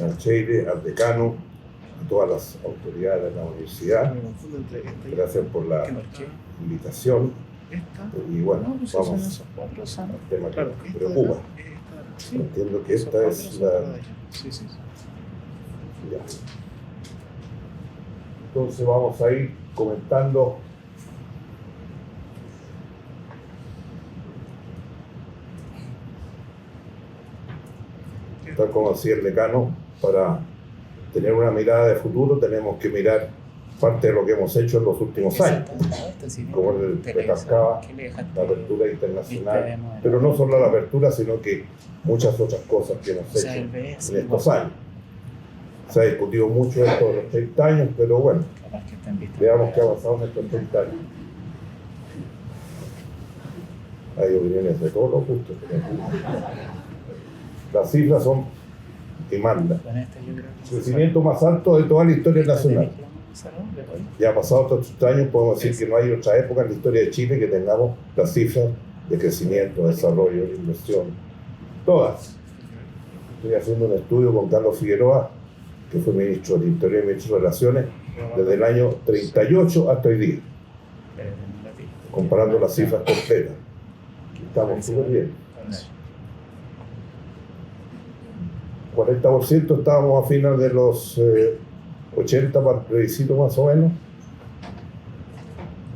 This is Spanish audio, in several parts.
Cardenal Cheire, al decano, a todas las autoridades de la universidad. Gracias por la invitación. Y bueno, vamos al tema que nos preocupa. Entiendo que esta es la... Ya. Entonces vamos a ir comentando tal como decía el decano, para tener una mirada de futuro tenemos que mirar parte de lo que hemos hecho en los últimos años, como el recalcaba la apertura internacional, pero no solo la apertura, sino que muchas otras cosas que hemos hecho en estos años. Se ha discutido mucho esto de los 30 años, pero bueno, veamos qué ha pasado en estos 30 años. Hay opiniones de todos los gustos. Las cifras son que mandan. El crecimiento más alto de toda la historia nacional. Ya ha pasado estos 30 años, podemos decir que no hay otra época en la historia de Chile que tengamos las cifras de crecimiento, desarrollo, de inversión. Todas. Estoy haciendo un estudio con Carlos Figueroa, que fue ministro del Interior y ministro de Relaciones, desde el año 38 hasta hoy día, comparando las cifras completas. Estamos súper bien. 40% estábamos a finales de los 80 para el plebiscito más o menos.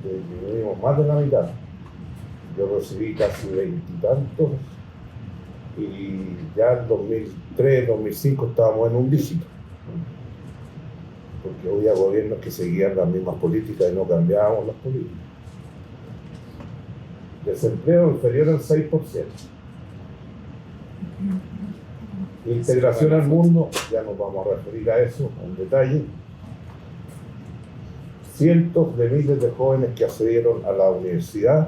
Disminuimos más de la mitad. Yo recibí casi 20 y tantos. Y ya en 2003, 2005 estábamos en un dígito. Porque había gobiernos que seguían las mismas políticas y no cambiábamos las políticas. Desempleo inferior al 6%. Integración al mundo, ya nos vamos a referir a eso en detalle. Cientos de miles de jóvenes que accedieron a la universidad,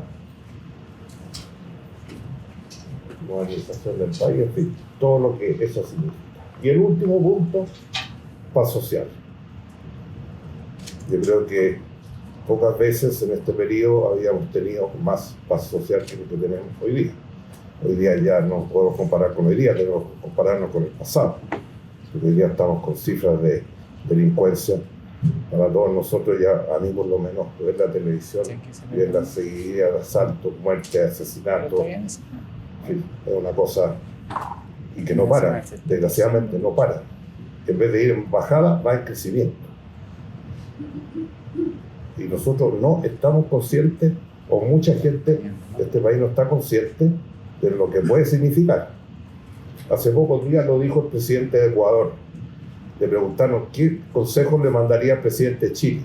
modernización del país, en fin, todo lo que eso significa. Y el último punto, paz social. Yo creo que pocas veces en este periodo habíamos tenido más paz social que lo que tenemos hoy día. Hoy día ya no podemos comparar con hoy día, tenemos que compararnos con el pasado. Porque hoy día estamos con cifras de delincuencia. Para todos nosotros ya, a mí por lo menos, ver la televisión, ver la seguidilla de asaltos, muertes, asesinatos, es una cosa y que no para, desgraciadamente no para. En vez de ir en bajada, va en crecimiento. Y nosotros no estamos conscientes, o mucha gente de este país no está consciente de lo que puede significar. Hace pocos días lo dijo el presidente de Ecuador. Le preguntaron qué consejos le mandaría al presidente de Chile.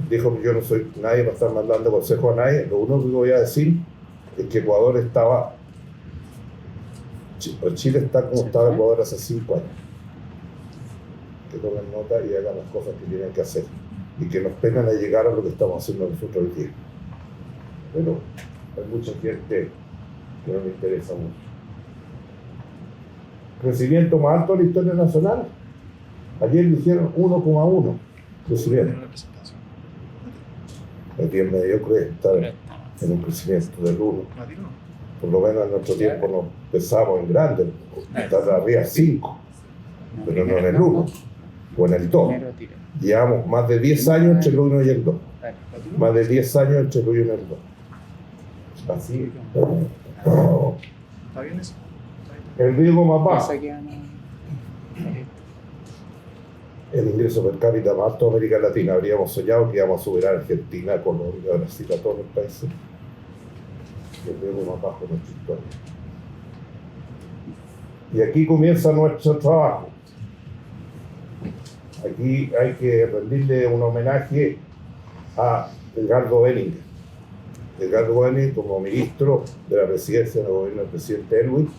Dijo que yo no soy nadie para estar mandando consejos a nadie. Lo único que voy a decir es que Ecuador estaba... Chile está como estaba Ecuador hace 5 años. Que tomen nota y hagan las cosas que tienen que hacer. Y que nos pegan a llegar a lo que estamos haciendo nosotros hoy día. Pero hay mucha gente que no le interesa mucho. Crecimiento más alto de la historia nacional. Ayer dijeron 1,1 crecimiento. El bien mediocre está en un crecimiento del 1. Por lo menos en nuestro tiempo nos pesamos en grande, estar arriba 5, pero no en el 1 o en el 2. Llevamos más de 10 años entre el 1 y el 2. Más de 10 años entre el 1 y el 2. Así. ¿Está bien eso? El riesgo más bajo. El ingreso per cápita más alto de América Latina. Habríamos soñado que íbamos a superar a Argentina, Colombia, Brasil, a todos los países. Y el riesgo más bajo de nuestra historia. Y aquí comienza nuestro trabajo. Aquí hay que rendirle un homenaje a Edgardo Benítez. Edgardo Benítez, como ministro de la presidencia del gobierno del presidente Elwin,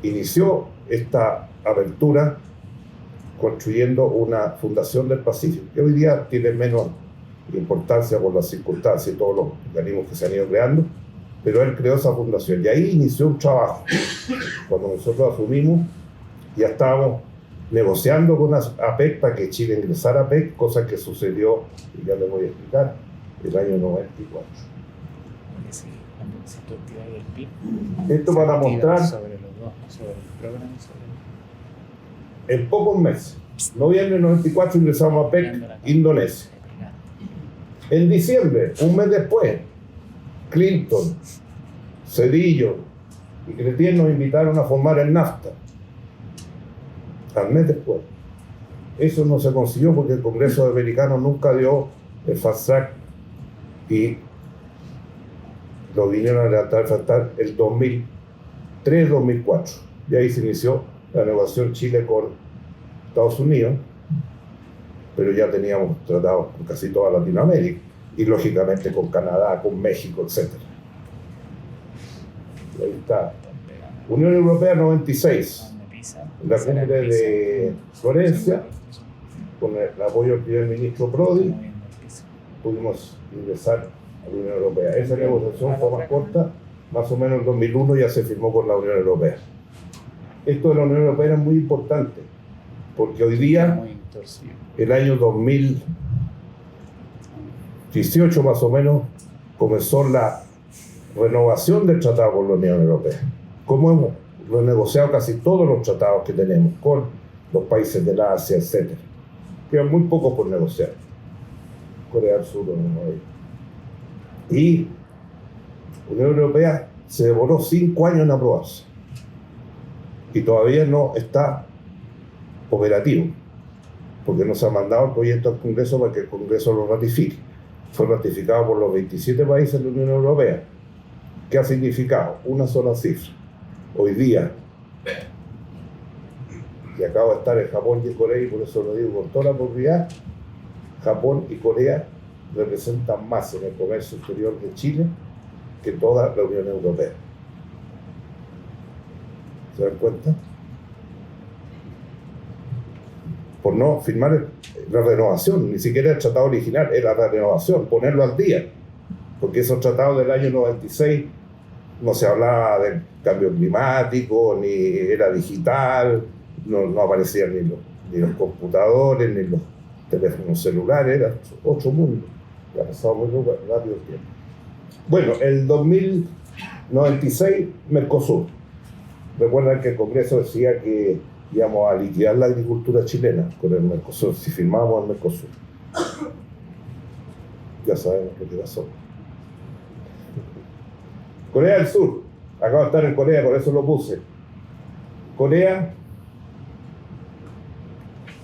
inició esta apertura construyendo una fundación del Pacífico, que hoy día tiene menos importancia por las circunstancias y todos los organismos que se han ido creando, pero él creó esa fundación y ahí inició un trabajo. Cuando nosotros asumimos, ya estábamos negociando con APEC para que Chile ingresara a APEC, cosa que sucedió, y ya les voy a explicar, el año 94. Esto para mostrar en pocos meses. Noviembre del 94 ingresamos a PEC, Indonesia. En diciembre, un mes después, Clinton, Cedillo y Cretien nos invitaron a formar el NAFTA. Al mes después. Eso no se consiguió porque el Congreso americano nunca dio el fast track y lo vinieron a levantar el fast track el 2003-2004. Y ahí se inició la negociación Chile con Estados Unidos, pero ya teníamos tratados con casi toda Latinoamérica y lógicamente con Canadá, con México, etc. Ahí está. Unión Europea 96, la cumbre de Florencia, con el apoyo del primer ministro Prodi, pudimos ingresar a la Unión Europea. Esa negociación fue más corta, más o menos en 2001 ya se firmó con la Unión Europea. Esto de la Unión Europea es muy importante, porque hoy día, el año 2018 más o menos, comenzó la renovación del tratado con la Unión Europea. Como hemos renegociado casi todos los tratados que tenemos con los países de la Asia, etc. Quedan muy pocos por negociar. Corea del Sur, y la Unión Europea se demoró 5 años en aprobarse y todavía no está operativo porque no se ha mandado el proyecto al Congreso para que el Congreso lo ratifique. Fue ratificado por los 27 países de la Unión Europea. ¿Qué ha significado? Una sola cifra. Hoy día, y acabo de estar en Japón y en Corea, y por eso lo digo con toda la propiedad, Japón y Corea representan más en el comercio exterior de Chile que toda la Unión Europea. ¿Se dan cuenta? Por no firmar la renovación, ni siquiera el tratado original, era la renovación, ponerlo al día. Porque esos tratados del año 96 no se hablaba del cambio climático, ni era digital, no aparecían ni los computadores, ni los teléfonos celulares, era otro mundo. Ha pasado muy rápido el tiempo. Bueno, el 2096, Mercosur. Recuerdan que el Congreso decía que íbamos a liquidar la agricultura chilena con el Mercosur, si firmábamos el Mercosur. Ya sabemos lo que pasó. Corea del Sur. Acabo de estar en Corea, por eso lo puse. Corea,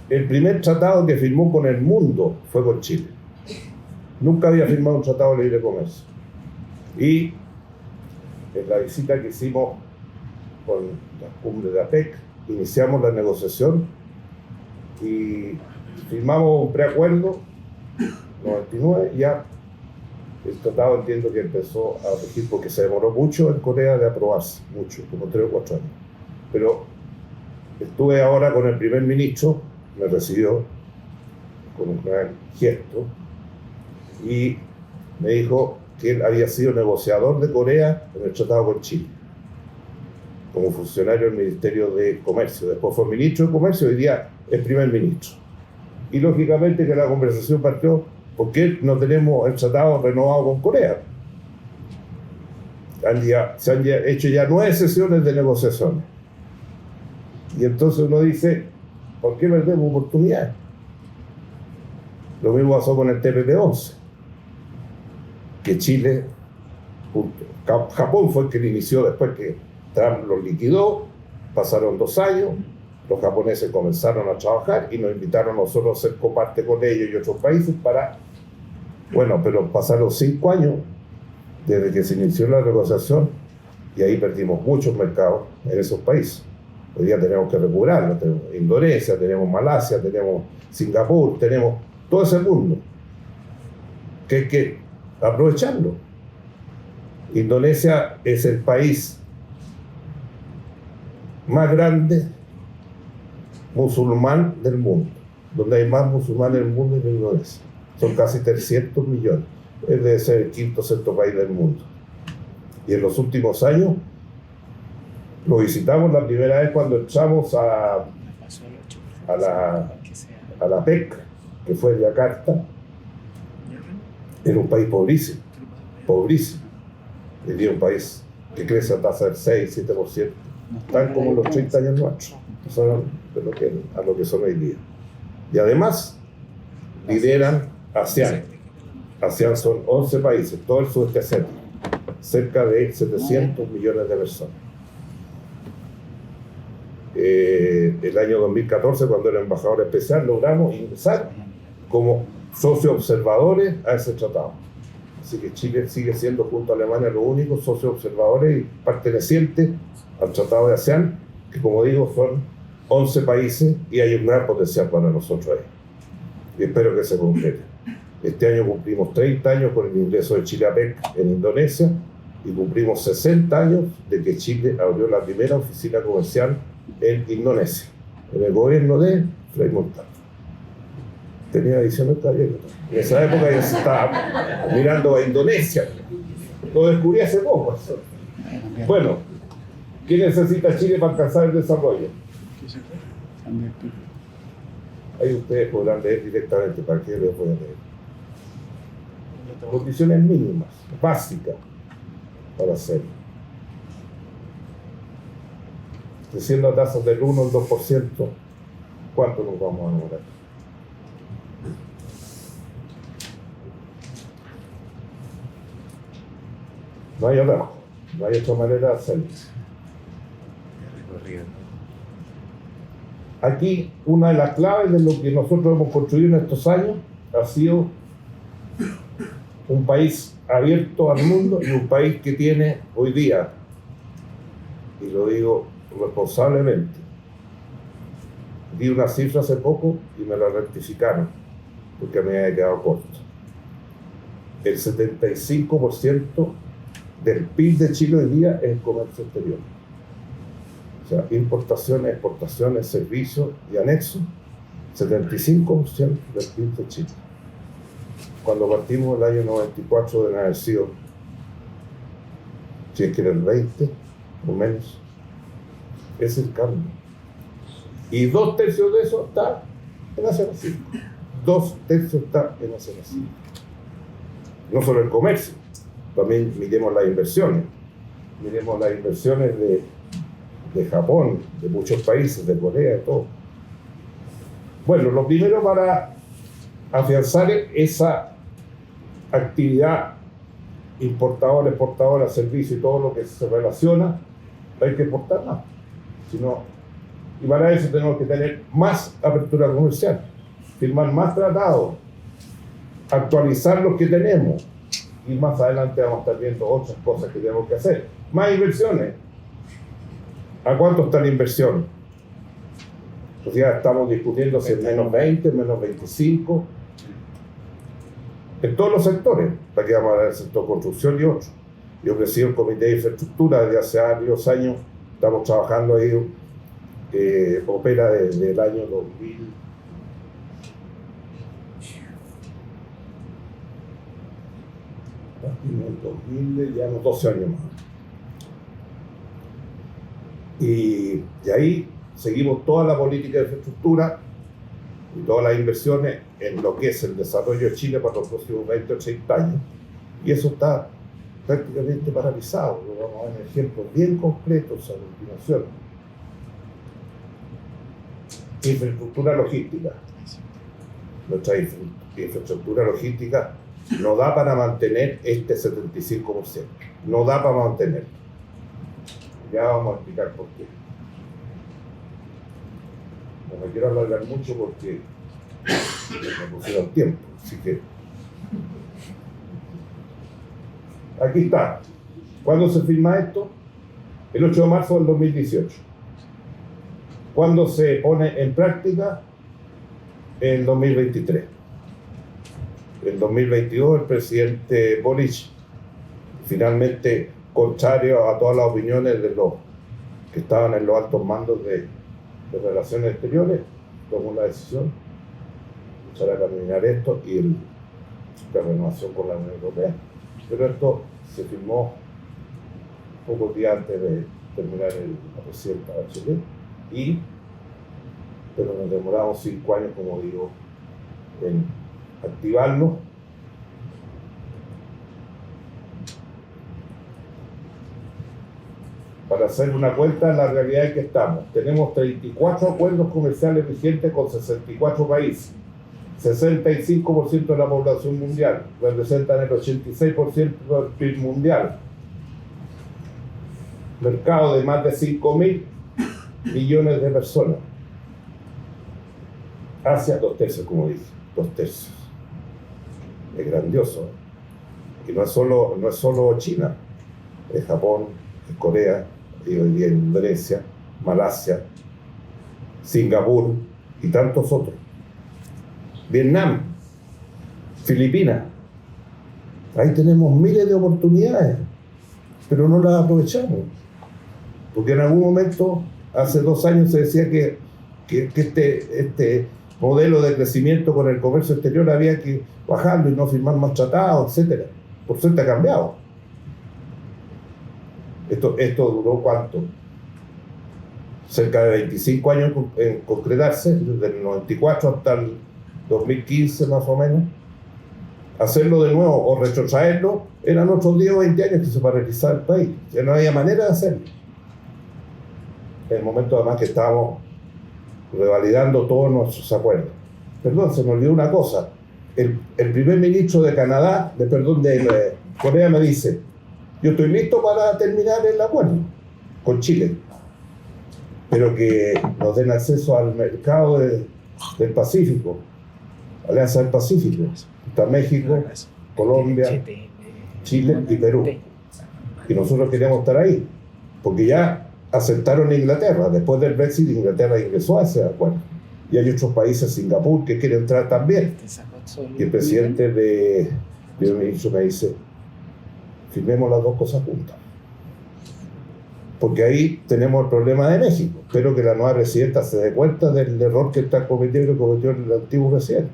el primer tratado que firmó con el mundo fue con Chile. Nunca había firmado un tratado de libre comercio. Y en la visita que hicimos con la cumbre de APEC, iniciamos la negociación y firmamos un preacuerdo, 99, ya el tratado entiendo que empezó a regir porque se demoró mucho en Corea de aprobarse, mucho, como 3 o 4 años. Pero estuve ahora con el primer ministro, me recibió con un gran gesto y me dijo que él había sido negociador de Corea en el tratado con Chile, como funcionario del Ministerio de Comercio. Después fue ministro de Comercio, hoy día es primer ministro. Y lógicamente que la conversación partió, ¿por qué no tenemos el tratado renovado con Corea? Se han hecho ya 9 sesiones de negociaciones. Y entonces uno dice, ¿por qué perdemos oportunidades? Lo mismo pasó con el TPP-11, que Chile, Japón fue el que lo inició después que Trump lo liquidó, pasaron 2 años, los japoneses comenzaron a trabajar y nos invitaron a nosotros a ser coparte con ellos y otros países para... Bueno, pero pasaron 5 años desde que se inició la negociación y ahí perdimos muchos mercados en esos países. Hoy día tenemos que recuperarlo, tenemos Indonesia, tenemos Malasia, tenemos Singapur, tenemos todo ese mundo que hay que aprovecharlo. Indonesia es el país más grande musulmán del mundo, donde hay más musulmanes del mundo en Indonesia. Son casi 300 millones. Debe ser el 5º o 6º país del mundo. Y en los últimos años lo visitamos la primera vez cuando entramos a la PEC, que fue Yakarta. Era un país pobrísimo, pobrísimo. Hoy día un país que crece a tasa del 6-7%. están como los 30 años nuestros, son a lo que son hoy día. Y además lideran ASEAN. ASEAN son 11 países, todo el sudeste asiático, cerca de 700 millones de personas. El año 2014, cuando era embajador especial, logramos ingresar como socios observadores a ese tratado. Así que Chile sigue siendo, junto a Alemania, los únicos socios observadores y pertenecientes al Tratado de ASEAN, que, como digo, son 11 países y hay un gran potencial para nosotros ahí. Y espero que se concrete. Este año cumplimos 30 años con el ingreso de Chile a PEC en Indonesia y cumplimos 60 años de que Chile abrió la primera oficina comercial en Indonesia, en el gobierno de Frei Montalva. Tenía 19 años. En esa época ya se estaba mirando a Indonesia. Lo descubrí hace poco. Bueno, ¿qué necesita Chile para alcanzar el desarrollo? Ahí ustedes podrán leer directamente, para qué les voy a leer. Condiciones mínimas, básicas, para hacerlo. Creciendo a tasas del 1 al 2%, ¿cuánto nos vamos a demorar? No hay otra, no hay otra manera de hacerlo. Aquí, una de las claves de lo que nosotros hemos construido en estos años ha sido un país abierto al mundo y un país que tiene hoy día, y lo digo responsablemente, di una cifra hace poco y me la rectificaron porque me había quedado corto. El 75% del PIB de Chile hoy día es el comercio exterior. O sea, importaciones, exportaciones, servicios y anexos, 75% del PIB de Chile. Cuando partimos el año 94 de haber sido, si es que era el 20 o menos, es el cambio. Y 2/3 de eso está en Asia Pacífico. 2/3 está en Asia Pacífico. No solo el comercio, también miremos las inversiones. Miremos las inversiones de Japón, de muchos países, de Corea, de todo. Bueno, lo primero para afianzar esa actividad importadora, exportadora, servicio y todo lo que se relaciona, hay que exportar más. Y para eso tenemos que tener más apertura comercial, firmar más tratados, actualizar los que tenemos, y más adelante vamos a estar viendo otras cosas que tenemos que hacer. Más inversiones. ¿A cuánto está la inversión? Pues ya estamos discutiendo si es menos 20, menos 25, en todos los sectores, para que vamos a ver el sector construcción y otros. Yo presido el Comité de Infraestructura desde hace varios años, estamos trabajando ahí, opera desde el año 2000. Ya unos 12 años más. Y ahí seguimos toda la política de infraestructura y todas las inversiones en lo que es el desarrollo de Chile para los próximos 20 o 30 años. Y eso está prácticamente paralizado. Vamos a ver ejemplos bien concretos a continuación. Infraestructura logística. Nuestra infraestructura logística no da para mantener este 75%. No da para mantenerlo. Ya vamos a explicar por qué. No me quiero alargar mucho porque me pusieron tiempo. Así que aquí está. ¿Cuándo se firma esto? El 8 de marzo del 2018. ¿Cuándo se pone en práctica? En 2023. En 2022 el presidente Boric, finalmente, contrario a todas las opiniones de los que estaban en los altos mandos de relaciones exteriores, tomó la decisión de echar a caminar esto y la renovación con la Unión Europea. Pero esto se firmó pocos días antes de terminar la presidenta Bachelet, pero nos demoramos 5 años, como digo, en activarlo. para hacer una cuenta de la realidad en que estamos. Tenemos 34 acuerdos comerciales vigentes con 64 países. 65% de la población mundial, representan el 86% del PIB mundial. Mercado de más de 5.000 millones de personas. Asia, 2/3, como dije, 2/3. Es grandioso. Y no es solo China, es Japón, es Corea, y hoy día Indonesia, Malasia, Singapur y tantos otros. Vietnam, Filipinas. Ahí tenemos miles de oportunidades, pero no las aprovechamos. Porque en algún momento, hace 2 años, se decía que este modelo de crecimiento con el comercio exterior había que bajarlo y no firmar más tratados, etc. Por suerte ha cambiado. Esto duró ¿cuánto? Cerca de 25 años en concretarse, desde el 94 hasta el 2015 más o menos. Hacerlo de nuevo o retrotraerlo eran otros 10 o 20 años que se paralizaba el país. Ya no había manera de hacerlo. En el momento además que estábamos revalidando todos nuestros acuerdos. Perdón, se me olvidó una cosa. El primer ministro de Canadá, de Corea, me dice: yo estoy listo para terminar el acuerdo con Chile, pero que nos den acceso al mercado del Pacífico, Alianza del Pacífico. Está México, Colombia, Chile y Perú. Y nosotros queríamos estar ahí, porque ya aceptaron a Inglaterra. Después del Brexit, Inglaterra ingresó a ese acuerdo. Y hay otros países, Singapur, que quieren entrar también. Y el presidente de primer ministro me dice: firmemos las dos cosas juntas. Porque ahí tenemos el problema de México. Espero que la nueva presidenta se dé cuenta del error que está cometiendo y cometió el antiguo presidente,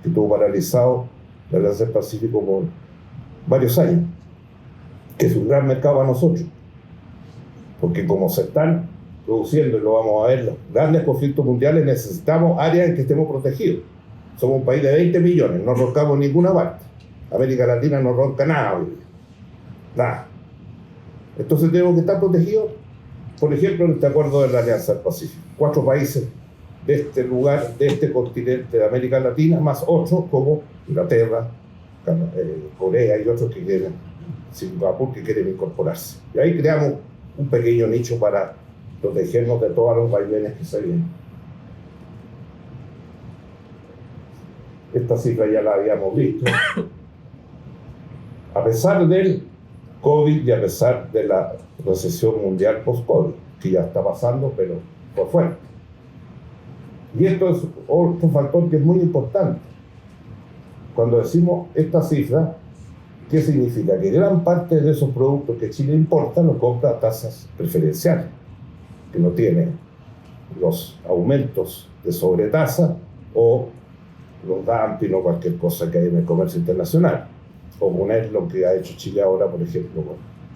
que tuvo paralizado la Alianza del Pacífico por varios años, que es un gran mercado para nosotros. Porque como se están produciendo, y lo vamos a ver, los grandes conflictos mundiales, necesitamos áreas en que estemos protegidos. Somos un país de 20 millones, no roncamos en ninguna parte. América Latina no ronca nada. Nada. Entonces tenemos que estar protegidos, por ejemplo, en este acuerdo de la Alianza del Pacífico. 4 países de este lugar, de este continente de América Latina, más otros como Inglaterra, Corea y otros que quieren, Singapur, que quieren incorporarse. Y ahí creamos un pequeño nicho para protegernos de todos los vaivenes que se vienen. Esta cifra ya la habíamos visto. A pesar del COVID y a pesar de la recesión mundial post-COVID, que ya está pasando, pero fue fuerte. Y esto es otro factor que es muy importante. Cuando decimos esta cifra, ¿qué significa? Que gran parte de esos productos que Chile importa los compra a tasas preferenciales, que no tienen los aumentos de sobretasa o los dumping o cualquier cosa que hay en el comercio internacional. Como es lo que ha hecho Chile ahora, por ejemplo,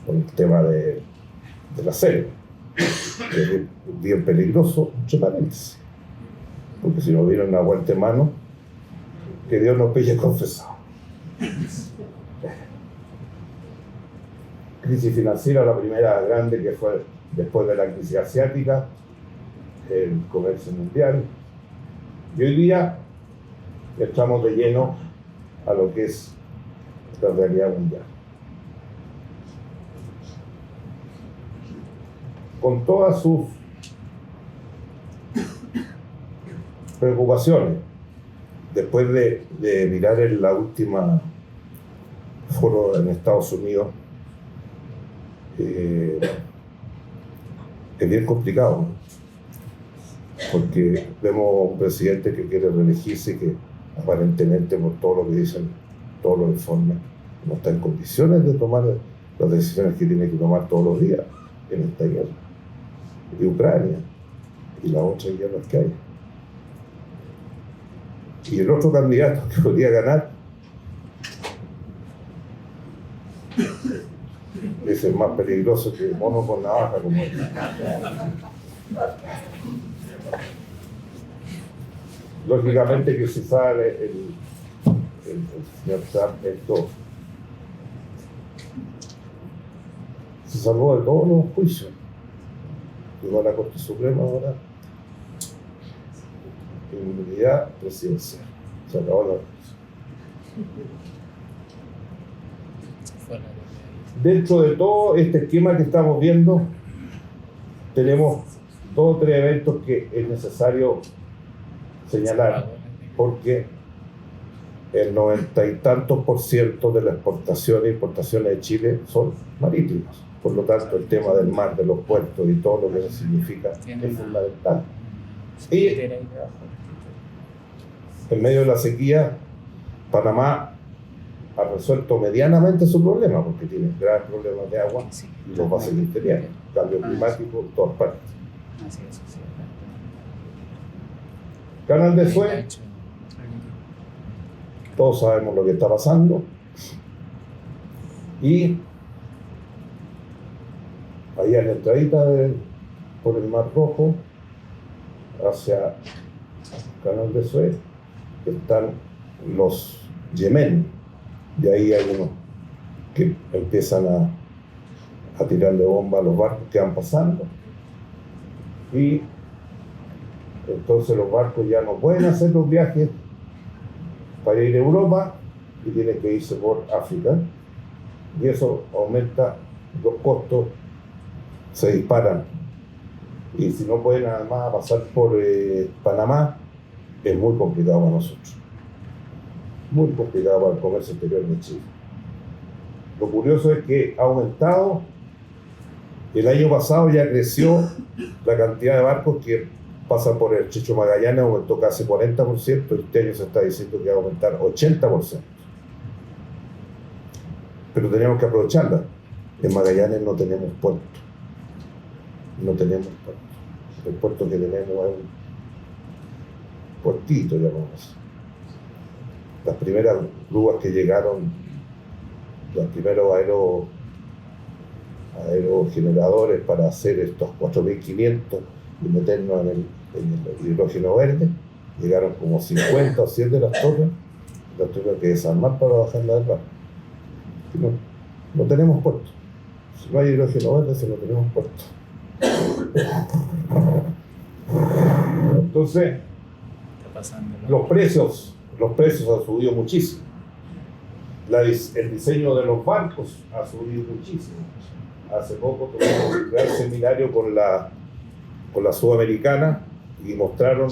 con el tema del acero. Es bien peligroso, entre paréntesis. Porque si no hubiera una vuelta de mano, que Dios nos pille confesado. Crisis financiera, la primera grande que fue después de la crisis asiática, el comercio mundial. Y hoy día entramos de lleno a lo que es la realidad mundial. Con todas sus preocupaciones, después de mirar en la última foro en Estados Unidos, es bien complicado, ¿no? Porque vemos un presidente que quiere reelegirse y que aparentemente, por todo lo que dicen todos los informes, no está en condiciones de tomar las decisiones que tiene que tomar todos los días en esta guerra de Ucrania y las otras guerras que hay. Y el otro candidato que podría ganar es el más peligroso que mono con navaja, como él. Lógicamente que si sale el señor Trump, esto se salvó de todos los juicios. llegó a la Corte Suprema ahora, inmunidad presidencial. Se acabó la cosa. Dentro de todo este esquema que estamos viendo, tenemos 2 o 3 eventos que es necesario señalar, porque el 90 y tantos % de las exportaciones e importaciones de Chile son marítimas. Por lo tanto, el tema del mar, de los puertos y todo lo que eso significa es fundamental. Y en medio de la sequía, Panamá ha resuelto medianamente su problema, porque tiene graves problemas de agua y los va a seguir teniendo. Cambio climático en todas partes. Canal de Suez, todos sabemos lo que está pasando. Y allá en la entradita por el Mar Rojo, hacia Canal de Suez, están los Yemen. De ahí hay unos que empiezan a tirarle bomba a los barcos que van pasando. Y entonces los barcos ya no pueden hacer los viajes para ir a Europa y tienen que irse por África. Y eso aumenta los costos, se disparan. Y si no pueden además pasar por Panamá, es muy complicado para nosotros. Muy complicado para el comercio exterior de Chile. Lo curioso es que ha aumentado. El año pasado ya creció la cantidad de barcos que pasan por el Estrecho Magallanes, aumentó casi 40%, este año se está diciendo que va a aumentar 80%. Pero tenemos que aprovecharla. En Magallanes no tenemos puerto. No tenemos puerto. El puerto que tenemos es un puertito, llamamos. Las primeras grúas que llegaron, los primeros aerogeneradores para hacer estos 4.500 y meternos en el hidrógeno verde, llegaron como 50 o 100 de las torres, las tuvieron que desarmar para bajarla del barco. No tenemos puerto. Si no hay hidrógeno verde, si no tenemos puerto. Entonces, los precios han subido muchísimo. El diseño de los barcos ha subido muchísimo. Hace poco tuvimos un gran seminario con la Sudamericana y mostraron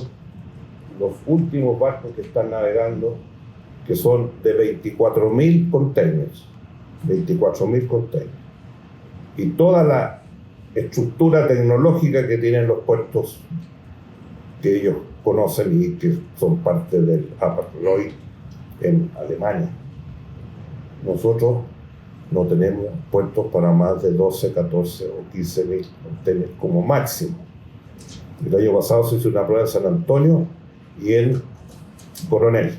los últimos barcos que están navegando, que son de 24.000 containers. 24.000 containers. Y toda la estructura tecnológica que tienen los puertos que ellos conocen y que son parte del Hapag-Lloyd en Alemania. Nosotros no tenemos puertos para más de 12, 14 o 15.000 containers como máximo. El año pasado se hizo una prueba en San Antonio y en Coronel,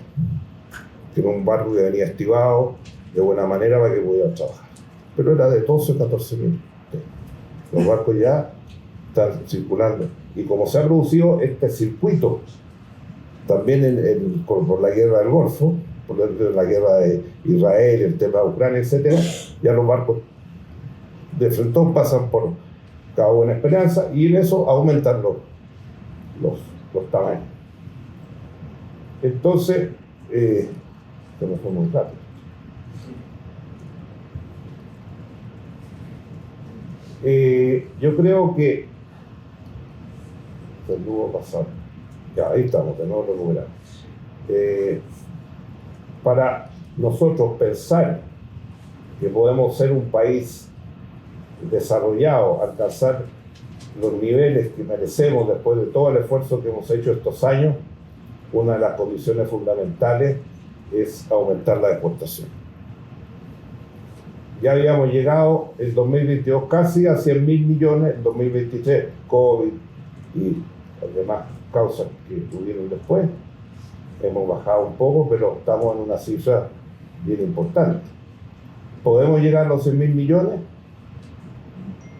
que era un barco que venía estivado de buena manera para que pudiera trabajar. Pero era de 12 o 14.000. Los barcos ya están circulando. Y como se ha producido este circuito, también por la guerra del Golfo, por la guerra de Israel, el tema de Ucrania, etc., ya los barcos de Frontón pasan por Cabo Buena Esperanza y en eso aumentan los tamaños. Entonces, se nos fue muy rápido. Yo creo que el nuevo pasado, ya ahí estamos, de nuevo recuperando. Para nosotros pensar que podemos ser un país desarrollado, alcanzar los niveles que merecemos después de todo el esfuerzo que hemos hecho estos años, una de las condiciones fundamentales es aumentar la exportación. Ya habíamos llegado en 2022 casi a 100.000 millones, en 2023 COVID y las demás causas que tuvieron después. Hemos bajado un poco, pero estamos en una cifra bien importante. ¿Podemos llegar a los 100.000 millones?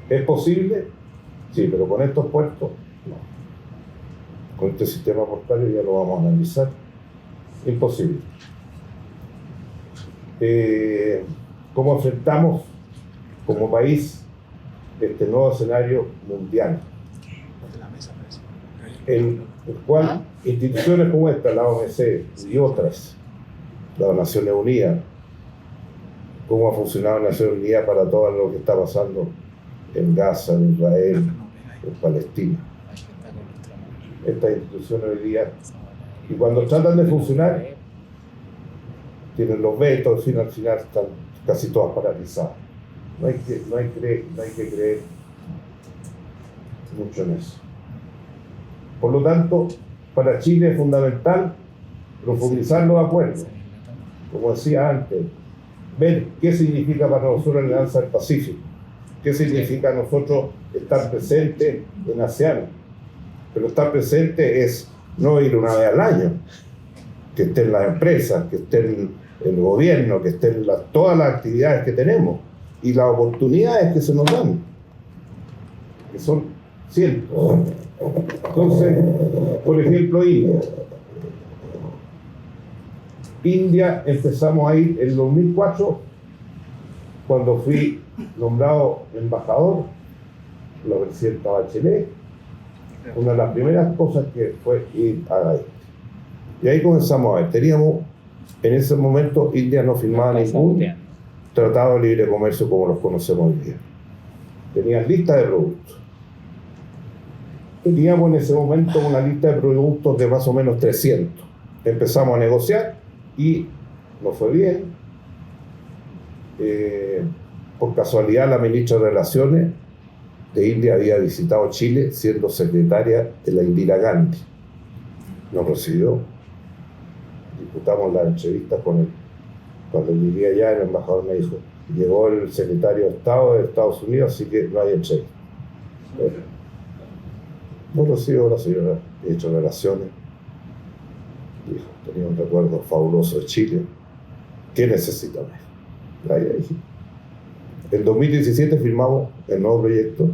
¿Es posible? Sí, pero con estos puertos, no. Con este sistema portuario ya lo vamos a analizar. Imposible. ¿Cómo enfrentamos como país este nuevo escenario mundial? en el cual instituciones como esta, la OMC y otras, las Naciones Unidas, cómo ha funcionado Naciones Unidas para todo lo que está pasando en Gaza, en Israel, en Palestina. Estas instituciones hoy día, y cuando tratan de funcionar, tienen los vetos, al final están casi todas paralizadas. No hay que creer mucho en eso. Por lo tanto, para Chile es fundamental profundizar los acuerdos, como decía antes, ver qué significa para nosotros la Alianza del Pacífico, qué significa nosotros estar presentes en ASEAN. Pero estar presente es no ir una vez al año, que estén las empresas, que estén el gobierno, que estén todas las actividades que tenemos y las oportunidades que se nos dan, que son cientos. Entonces, por ejemplo, India empezamos a ir en 2004, cuando fui nombrado embajador, la presidenta Bachelet. Una de las primeras cosas que fue ir a la India. Y ahí comenzamos a ver, teníamos, en ese momento India no firmaba ningún tratado de libre comercio como los conocemos hoy día. Tenían lista de productos. Teníamos en ese momento una lista de productos de más o menos 300. Empezamos a negociar y nos fue bien. Por casualidad, la ministra de Relaciones de India había visitado Chile siendo secretaria de la Indira Gandhi. Nos recibió, disputamos las entrevistas con él. Cuando vivía allá, el embajador me dijo, llegó el secretario de Estado de Estados Unidos, así que no hay entrevista. Nos recibió la señora ministra de Relaciones. Dijo, tenía un recuerdo fabuloso de Chile. ¿Qué necesitamos? Ahí dije. En 2017 firmamos el nuevo proyecto,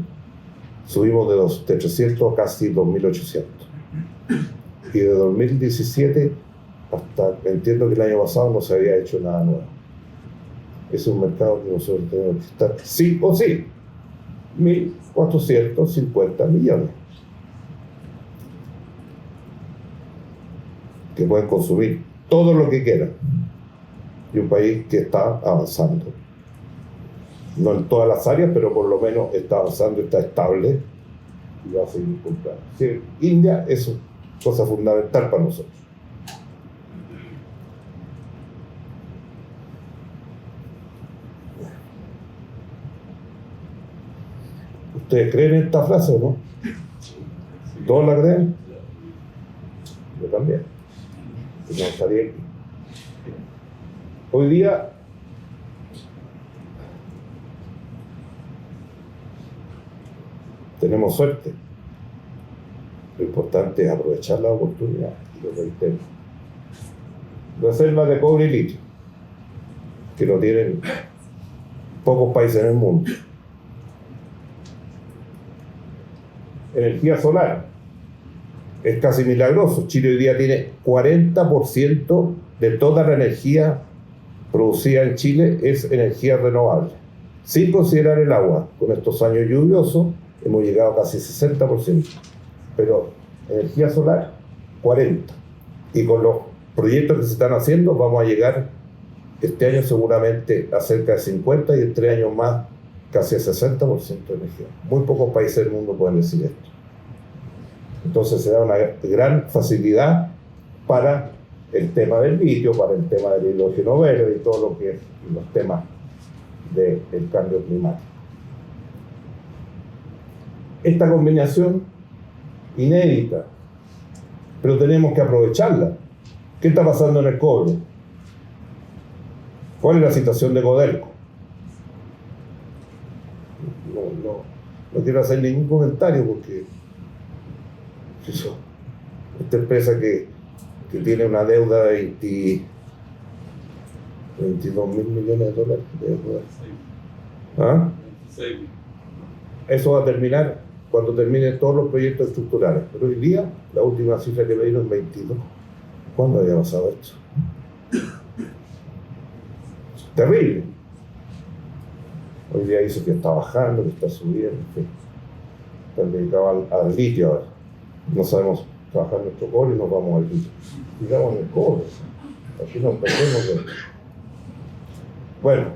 subimos de 300 a casi 2.800. Y de 2017 hasta, entiendo que el año pasado no se había hecho nada nuevo. Es un mercado que nosotros tenemos que estar, sí o sí, 1.450 millones. Que pueden consumir todo lo que quieran. Y un país que está avanzando. No en todas las áreas, pero por lo menos está avanzando, está estable y va a seguir comprando. Sí, India es una cosa fundamental para nosotros. ¿Ustedes creen en esta frase o no? ¿Todos la creen? Yo también. No estaría aquí. Hoy día tenemos suerte. Lo importante es aprovechar la oportunidad. Y lo reitero. Reservas de cobre y litio, que lo tienen pocos países en el mundo. Energía solar. Es casi milagroso. Chile hoy día tiene 40% de toda la energía producida en Chile es energía renovable. Sin considerar el agua. Con estos años lluviosos hemos llegado a casi 60%. Pero energía solar, 40%. Y con los proyectos que se están haciendo vamos a llegar este año seguramente a cerca de 50% y en 3 años más casi a 60% de energía. Muy pocos países del mundo pueden decir esto. Entonces se da una gran facilidad para el tema del litio, para el tema del hidrógeno verde y todo lo que es los temas del cambio climático. Esta combinación inédita, pero tenemos que aprovecharla. ¿Qué está pasando en el cobre? ¿Cuál es la situación de Codelco? No quiero hacer ningún comentario porque esta empresa que tiene una deuda de 22.000 millones de dólares. ¿Ah? Eso va a terminar cuando terminen todos los proyectos estructurales. Pero hoy día, la última cifra que me dieron es 22. ¿Cuándo había pasado esto? Terrible. Hoy día dice que está bajando, que está subiendo, en fin. Están dedicados al litio ahora. no sabemos trabajar nuestro cobre y nos vamos al litio. Digamos en el cobre, aquí nos perdemos de... Bueno,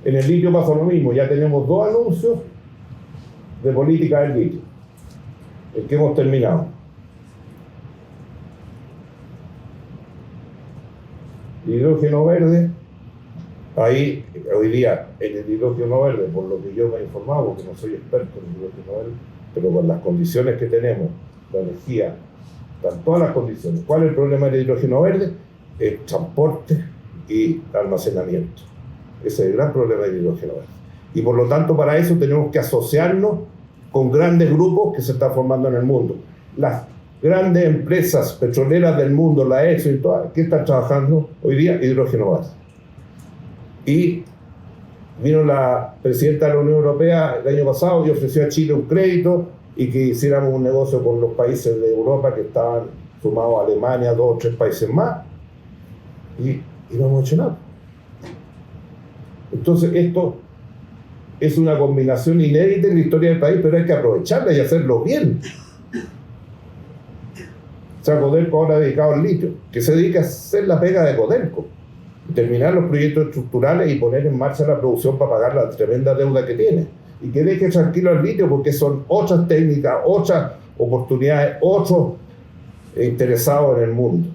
en el litio pasa lo mismo, ya tenemos 2 anuncios de política del litio, el que hemos terminado. Hidrógeno verde, ahí hoy día en el hidrógeno verde, por lo que yo me he informado, porque no soy experto en hidrógeno verde, pero con las condiciones que tenemos, la energía, están todas las condiciones. ¿Cuál es el problema del hidrógeno verde? El transporte y almacenamiento. Ese es el gran problema del hidrógeno verde. Y por lo tanto, para eso tenemos que asociarnos con grandes grupos que se están formando en el mundo. Las grandes empresas petroleras del mundo, la Exxon y todas, que están trabajando hoy día hidrógeno verde. Y vino la presidenta de la Unión Europea el año pasado y ofreció a Chile un crédito y que hiciéramos un negocio con los países de Europa que estaban sumados a Alemania, 2 o 3 países más, y no hemos hecho nada. Entonces esto es una combinación inédita en la historia del país, pero hay que aprovecharla y hacerlo bien. O sea, Codelco ahora dedicado al litio, que se dedica a hacer la pega de Codelco, terminar los proyectos estructurales y poner en marcha la producción para pagar la tremenda deuda que tiene. Y que deje tranquilo al litio porque son otras técnicas, otras oportunidades, otros interesados en el mundo.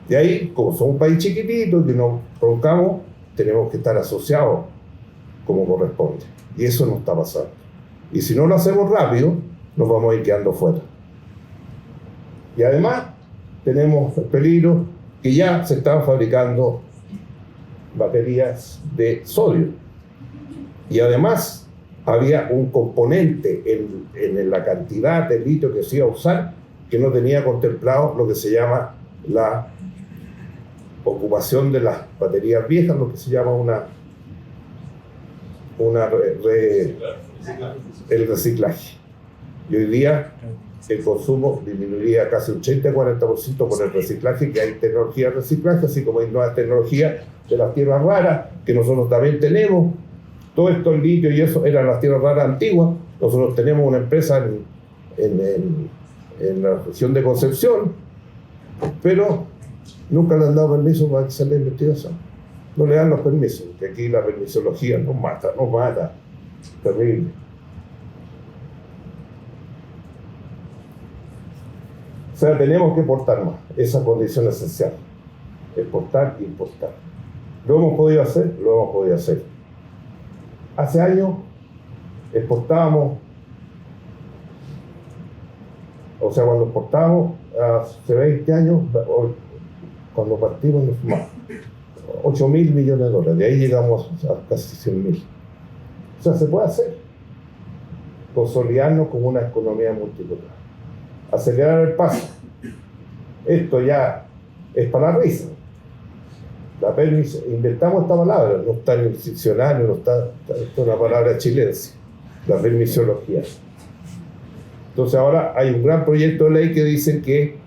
De ahí, como somos un país chiquitito que nos roncamos, tenemos que estar asociados como corresponde. Y eso no está pasando. Y si no lo hacemos rápido, nos vamos a ir quedando fuera. Y además, tenemos el peligro que ya se están fabricando baterías de sodio. Y además, había un componente en la cantidad de litio que se iba a usar que no tenía contemplado lo que se llama la ocupación de las baterías viejas, lo que se llama el reciclaje. Y hoy día el consumo disminuiría casi un 80-40% por el reciclaje, que hay tecnología de reciclaje, así como hay nuevas tecnologías de las tierras raras, que nosotros también tenemos. Todo esto, el litio y eso, eran las tierras raras antiguas. Nosotros tenemos una empresa en la región de Concepción, pero nunca le han dado permiso para hacer la investigación. No le dan los permisos, que aquí la permisología nos mata, terrible. O sea, tenemos que exportar más, esa condición esencial. Exportar e importar. ¿Lo hemos podido hacer? Lo hemos podido hacer. Hace años exportábamos, o sea, cuando exportábamos, hace 20 años, cuando partimos, nos sumamos 8.000 millones de dólares, de ahí llegamos a casi 100.000. O sea, se puede hacer, consolidarnos como una economía multipolar, acelerar el paso. Esto ya es para la risa. Inventamos esta palabra, no está en el diccionario, no está, es una palabra chilense, la permisología. Entonces ahora hay un gran proyecto de ley que dicen que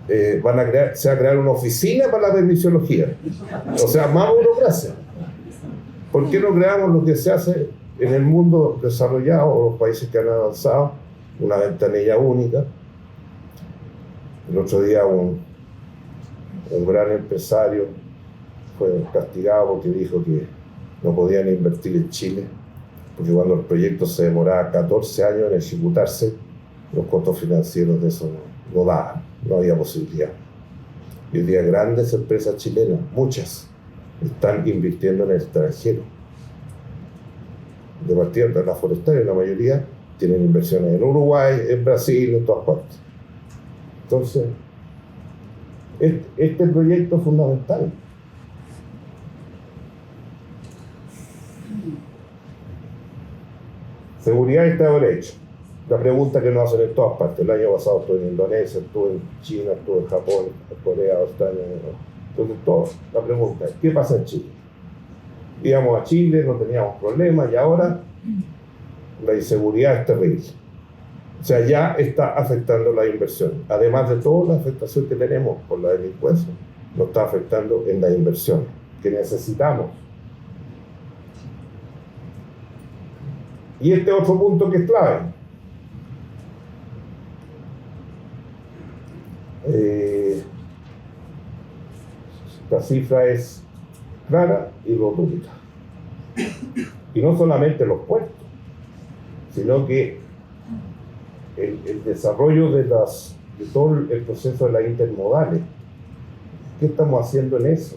se va a crear una oficina para la permisología. O sea, más burocracia. ¿Por qué no creamos lo que se hace en el mundo desarrollado o los países que han avanzado? Una ventanilla única. El otro día un gran empresario fue castigado porque dijo que no podían invertir en Chile, porque cuando el proyecto se demoraba 14 años en ejecutarse, los costos financieros de eso no daban, no había posibilidad. Y hoy día grandes empresas chilenas, muchas, están invirtiendo en el extranjero. De partida de las forestales, la mayoría tienen inversiones en Uruguay, en Brasil, en todas partes. Entonces, este proyecto es fundamental. Seguridad y Estado de Derecho. La pregunta que nos hacen en todas partes. El año pasado estuve en Indonesia, estuve en China, estuve en Japón, en Corea, Australia. Entonces, todo. La pregunta es, ¿qué pasa en Chile? Íbamos a Chile, no teníamos problemas y ahora la inseguridad es terrible. O sea, ya está afectando la inversión. Además de toda la afectación que tenemos por la delincuencia, nos está afectando en la inversión que necesitamos. Y este otro punto que es clave. La cifra es clara y rotunda. Y no solamente los puertos, sino que el desarrollo de todo el proceso de las intermodales. ¿Qué estamos haciendo en eso?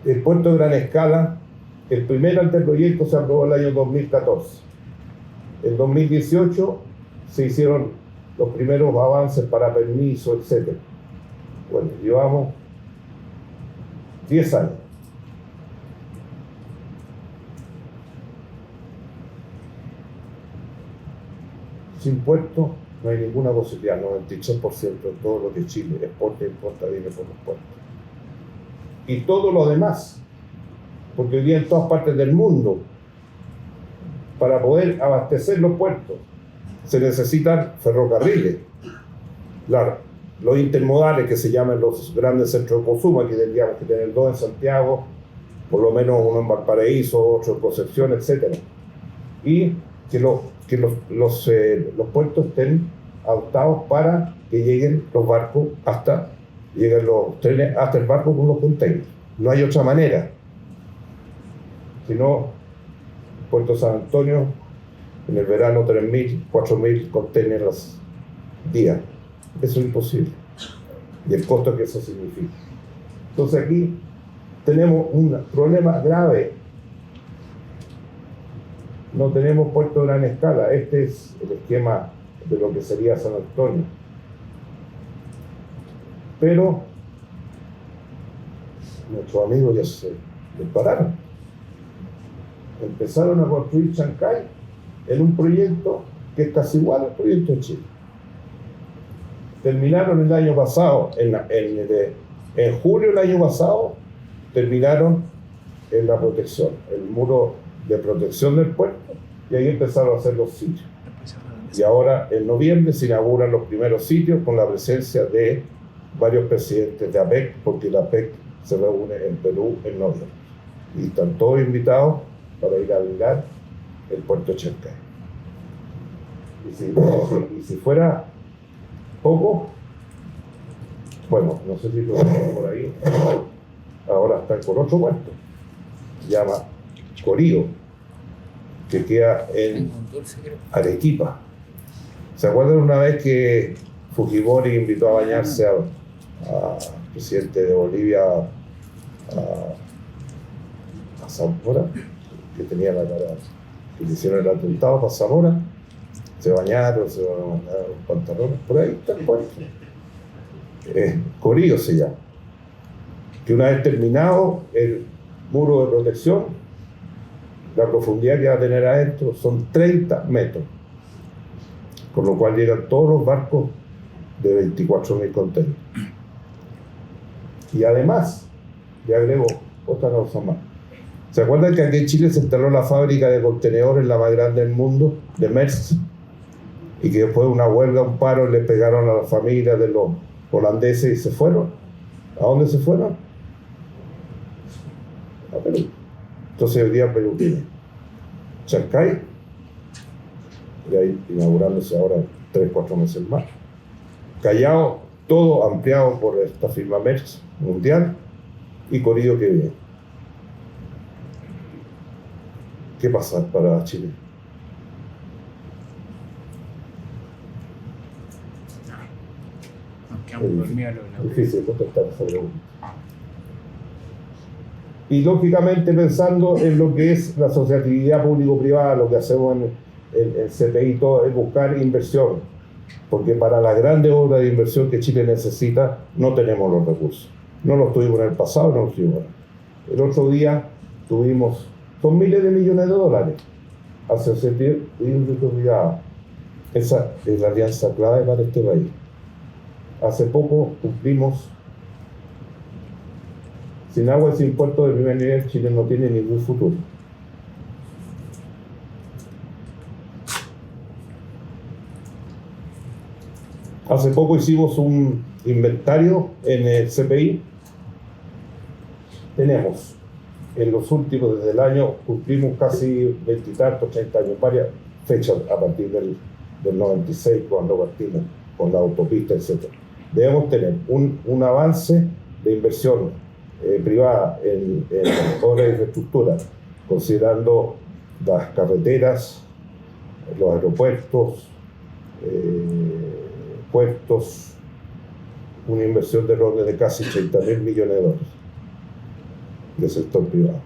El puerto de gran escala, el primer anteproyecto se aprobó el año 2014. En 2018 se hicieron los primeros avances para permisos, etc. Bueno, llevamos 10 años. Sin puerto no hay ninguna posibilidad. 93% de todo lo que Chile exporta e importa viene por los puertos. Y todo lo demás, porque hoy día en todas partes del mundo, para poder abastecer los puertos, se necesitan ferrocarriles. Los intermodales, que se llaman los grandes centros de consumo, aquí tendríamos que tener 2 en Santiago, por lo menos uno en Valparaíso, otro en Concepción, etc. Y que los puertos estén adaptados para que lleguen los barcos lleguen los trenes hasta el barco con los containers. No hay otra manera. Si no, Puerto San Antonio, en el verano 3.000, 4.000 containers al día. Eso es imposible. Y el costo que eso significa. Entonces aquí tenemos un problema grave. No tenemos puerto de gran escala. Este es el esquema de lo que sería San Antonio. Pero nuestros amigos ya se prepararon. Empezaron a construir Chancay en un proyecto que es casi igual al proyecto de Chile. Terminaron el año pasado, en julio del año pasado, terminaron en la protección, el muro de protección del puerto, y ahí empezaron a hacer los sitios. Y ahora en noviembre se inauguran los primeros sitios con la presencia de varios presidentes de APEC, porque la APEC se reúne en Perú en noviembre. Y están todos invitados para ir a mirar el puerto de Chancay. Y si fuera poco, bueno, no sé si lo tengo por ahí, ahora está con otro puerto, se llama Corío, que queda en Arequipa. ¿Se acuerdan una vez que Fujimori invitó a bañarse al presidente de Bolivia, a Zamora, que tenía la cara, que le hicieron el atentado para Zamora? Se bañaron, se bañaron los pantalones, por ahí está el puerto. Corío se llama. Que una vez terminado el muro de protección, la profundidad que va a tener adentro son 30 metros. Con lo cual llegan todos los barcos de 24.000 contenedores. Y además, le agrego otra cosa más. ¿Se acuerdan que aquí en Chile se instaló la fábrica de contenedores, la más grande del mundo, de Maersk? Y que después de una huelga, un paro, le pegaron a las familias de los holandeses y se fueron. ¿A dónde se fueron? A Perú. Entonces hoy día Perú tiene Chancay, y ahí inaugurándose ahora 3-4 meses más. Callao, todo ampliado por esta firma Maersk mundial, y Corío que viene. ¿Qué pasa para Chile? Es difícil contestar esa pregunta. Y lógicamente pensando en lo que es la asociatividad público-privada, lo que hacemos en el CPI, todo es buscar inversión, porque para las grandes obras de inversión que Chile necesita no tenemos los recursos. No los tuvimos en el pasado, no los tuvimos. El otro día son miles de millones de dólares asociativa público-privada. Esa es la alianza clave para este país. Hace poco cumplimos, sin agua y sin puerto de primer nivel, Chile no tiene ningún futuro. Hace poco hicimos un inventario en el CPI. Tenemos, en los últimos, desde el año, cumplimos casi 20 y tantos, 30 años, varias fechas a partir del 96, cuando partimos. con la autopista, etc. Debemos tener un avance de inversión privada en obras de infraestructura, considerando las carreteras, los aeropuertos, puertos, una inversión del orden de casi 30.000 millones de dólares del sector privado.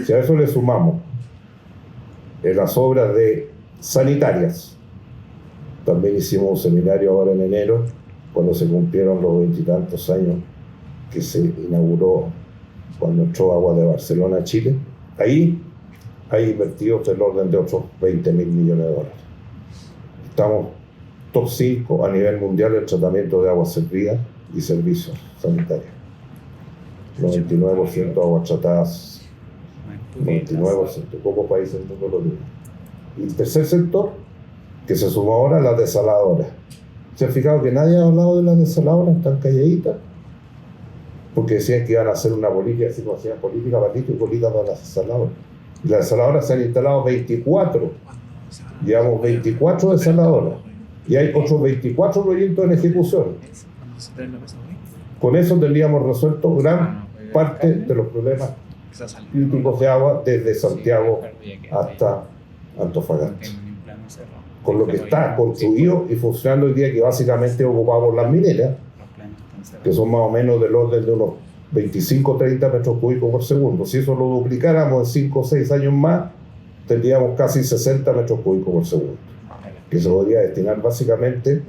Si a eso le sumamos las obras sanitarias, también hicimos un seminario ahora en enero, cuando se cumplieron los 20 y tantos años que se inauguró cuando entró Agua de Barcelona a Chile. Ahí hay invertidos del orden de otros 20.000 millones de dólares. Estamos top 5 a nivel mundial en tratamiento de aguas servidas y servicios sanitarios. 99% de aguas tratadas, 99%, pocos países en todo lo tienen. Y el tercer sector, que se sumó ahora, las desaladoras. ¿Se han fijado que nadie ha hablado de las desaladoras? Están calladitas, porque decían que iban a hacer una política, así como hacían política para Tito y política para las desaladoras. Y las desaladoras se han instalado 24. Llevamos 24 desaladoras. Y hay otros 24 proyectos en ejecución. Con eso tendríamos resuelto gran parte de los problemas críticos de agua desde Santiago hasta Antofagasta. Con lo que está construido y funcionando hoy día, que básicamente ocupamos las mineras, que son más o menos del orden de unos 25-30 metros cúbicos por segundo. Si eso lo duplicáramos en 5 o 6 años más, tendríamos casi 60 metros cúbicos por segundo, que se podría destinar básicamente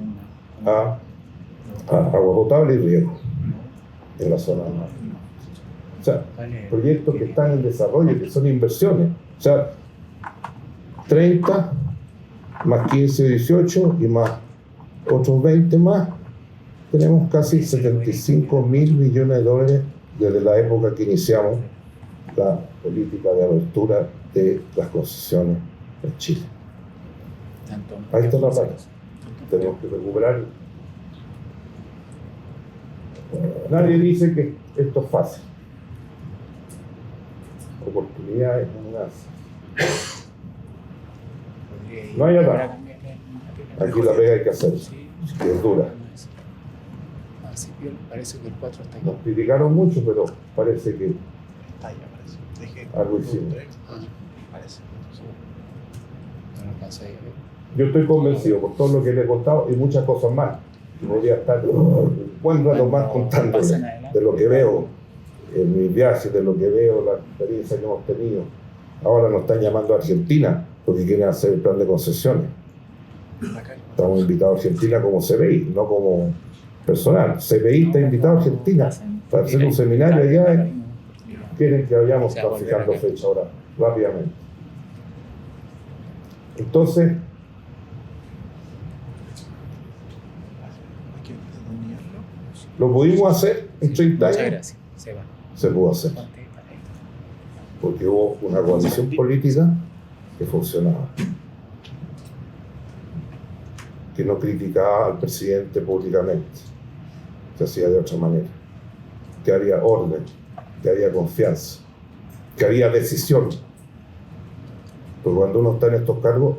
a agua potable y riego en la zona norte. O sea, proyectos que están en desarrollo, que son inversiones. O sea, 30 más 15, 18 y más otros 20 más, tenemos casi 75.000 millones de dólares desde la época que iniciamos la política de abertura de las concesiones en Chile. Ahí está la parte. Tenemos que recuperar. Nadie dice que esto es fácil. Oportunidades amenazas. No hay otra. Aquí la pega hay que hacer. Que es dura. Nos criticaron mucho, pero parece que algo hicimos. Yo estoy convencido por todo lo que le he contado y muchas cosas más. Podría estar un buen rato más contándoles de lo que veo en mis viajes, de lo que veo, la experiencia que hemos tenido. Ahora nos están llamando a Argentina porque quieren hacer el plan de concesiones. Estamos invitados a Argentina como CPI, no como personal. CPI está invitado a Argentina para hacer un seminario allá. Quieren que vayamos fijando fecha ahora, rápidamente. Entonces, ¿lo pudimos hacer en 30 años? Se pudo hacer. Porque hubo una coalición política que funcionaba, que no criticaba al presidente públicamente, se hacía de otra manera, que había orden, que había confianza, que había decisión. Porque cuando uno está en estos cargos,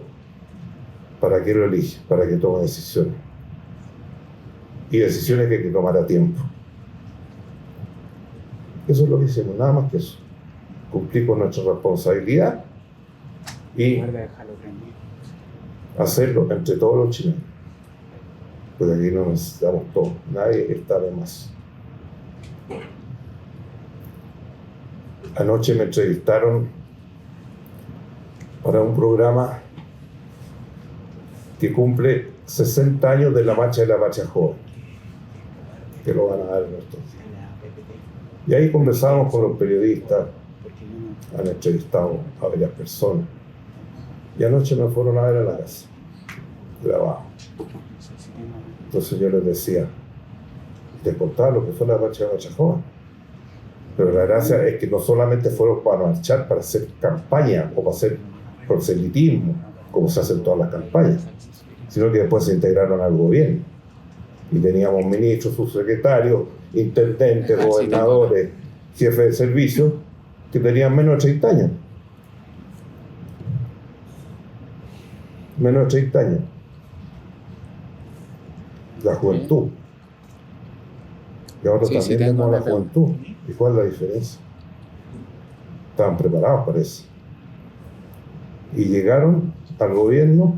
¿para qué lo elige? Para que tome decisiones. Y decisiones que hay que tomar a tiempo. Eso es lo que hicimos, nada más que eso. Cumplir con nuestra responsabilidad y hacerlo entre todos los chilenos. Porque aquí no necesitamos todos, nadie está de más. Anoche me entrevistaron para un programa que cumple 60 años de la Marcha de la Patria Joven, que lo van a dar en estos días. Y ahí conversamos con los periodistas, han entrevistado a varias personas. Y anoche me fueron a ver a la casa, grabado. Entonces yo les decía, les contaba lo que fue la Marcha de la Patria Joven. Pero la gracia es que no solamente fueron para marchar, para hacer campaña o para hacer proselitismo, como se hacen todas las campañas, sino que después se integraron al gobierno. Y teníamos ministros, subsecretarios, intendentes, gobernadores, jefes de servicio, que tenían menos de 30 años. Menos de 30 años. la juventud. Y ahora también vemos la juventud. ¿Y cuál es la diferencia? Estaban preparados para eso. Y llegaron al gobierno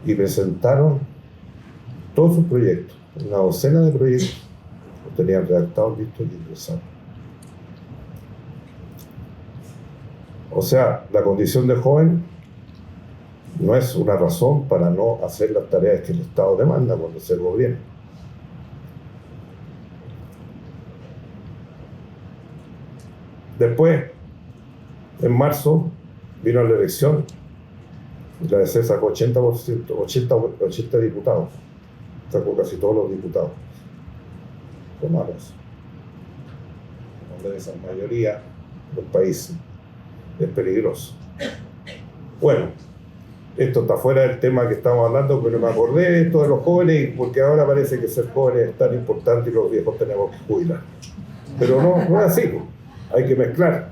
y presentaron todos sus proyectos, una docena de proyectos. Los tenían redactados, listos y ingresados. O sea, la condición de joven no es una razón para no hacer las tareas que el Estado demanda cuando se gobierna. Después, en marzo, vino la elección y la DC sacó 80%, 80 diputados. Sacó casi todos los diputados. Fue malo eso. Donde esa mayoría del país es peligroso. Bueno, esto está fuera del tema que estamos hablando, pero me acordé de esto de los jóvenes, porque ahora parece que ser joven es tan importante y los viejos tenemos que jubilar. Pero no es así, pues. Hay que mezclar.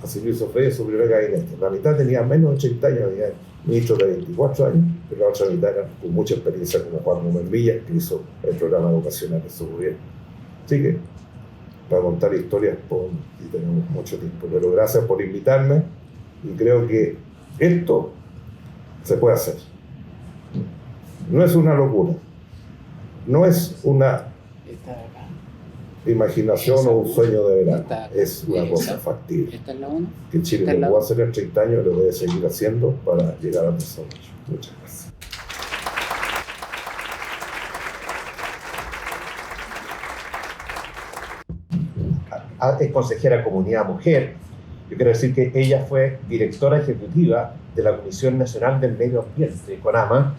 Así lo hizo Freire, su primer gabinete. La mitad tenía menos de 80 años, había ministros de 24 años, pero la otra mitad era con mucha experiencia, como Juan Gómez Villa, que hizo el programa vocacional de su gobierno. Así que, para contar historias, y tenemos mucho tiempo. Pero gracias por invitarme, y creo que esto se puede hacer. No es una locura, no es una imaginación o un sueño de verano, es una cosa factible. ¿Esta es la 1? Que Chile lo puede hacer en 30 años y lo debe seguir haciendo para llegar al desarrollo. Muchas gracias. Es consejera Comunidad Mujer. Yo quiero decir que ella fue directora ejecutiva de la Comisión Nacional del Medio Ambiente, CONAMA,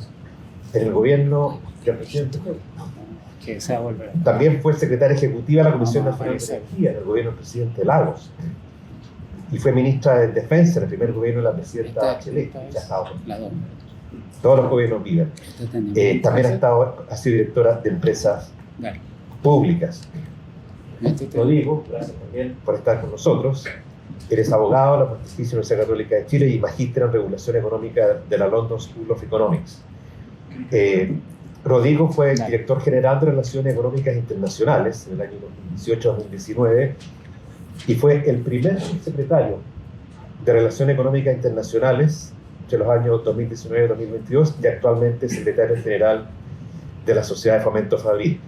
en el gobierno del presidente. Que se va a volver. También fue secretaria ejecutiva de la Comisión Nacional de Energía en el gobierno del presidente Lagos. Y fue ministra de Defensa en el primer gobierno de la presidenta Bachelet. Todos los gobiernos viven. También ha sido directora de empresas públicas. Lo digo, gracias también por estar con nosotros. Eres abogado de la Pontificia Universidad Católica de Chile y magíster en regulación económica de la London School of Economics. Rodrigo fue director general de Relaciones Económicas Internacionales en el año 2018-2019 y fue el primer secretario de Relaciones Económicas Internacionales entre los años 2019 y 2022 y actualmente secretario general de la Sociedad de Fomento Fabril.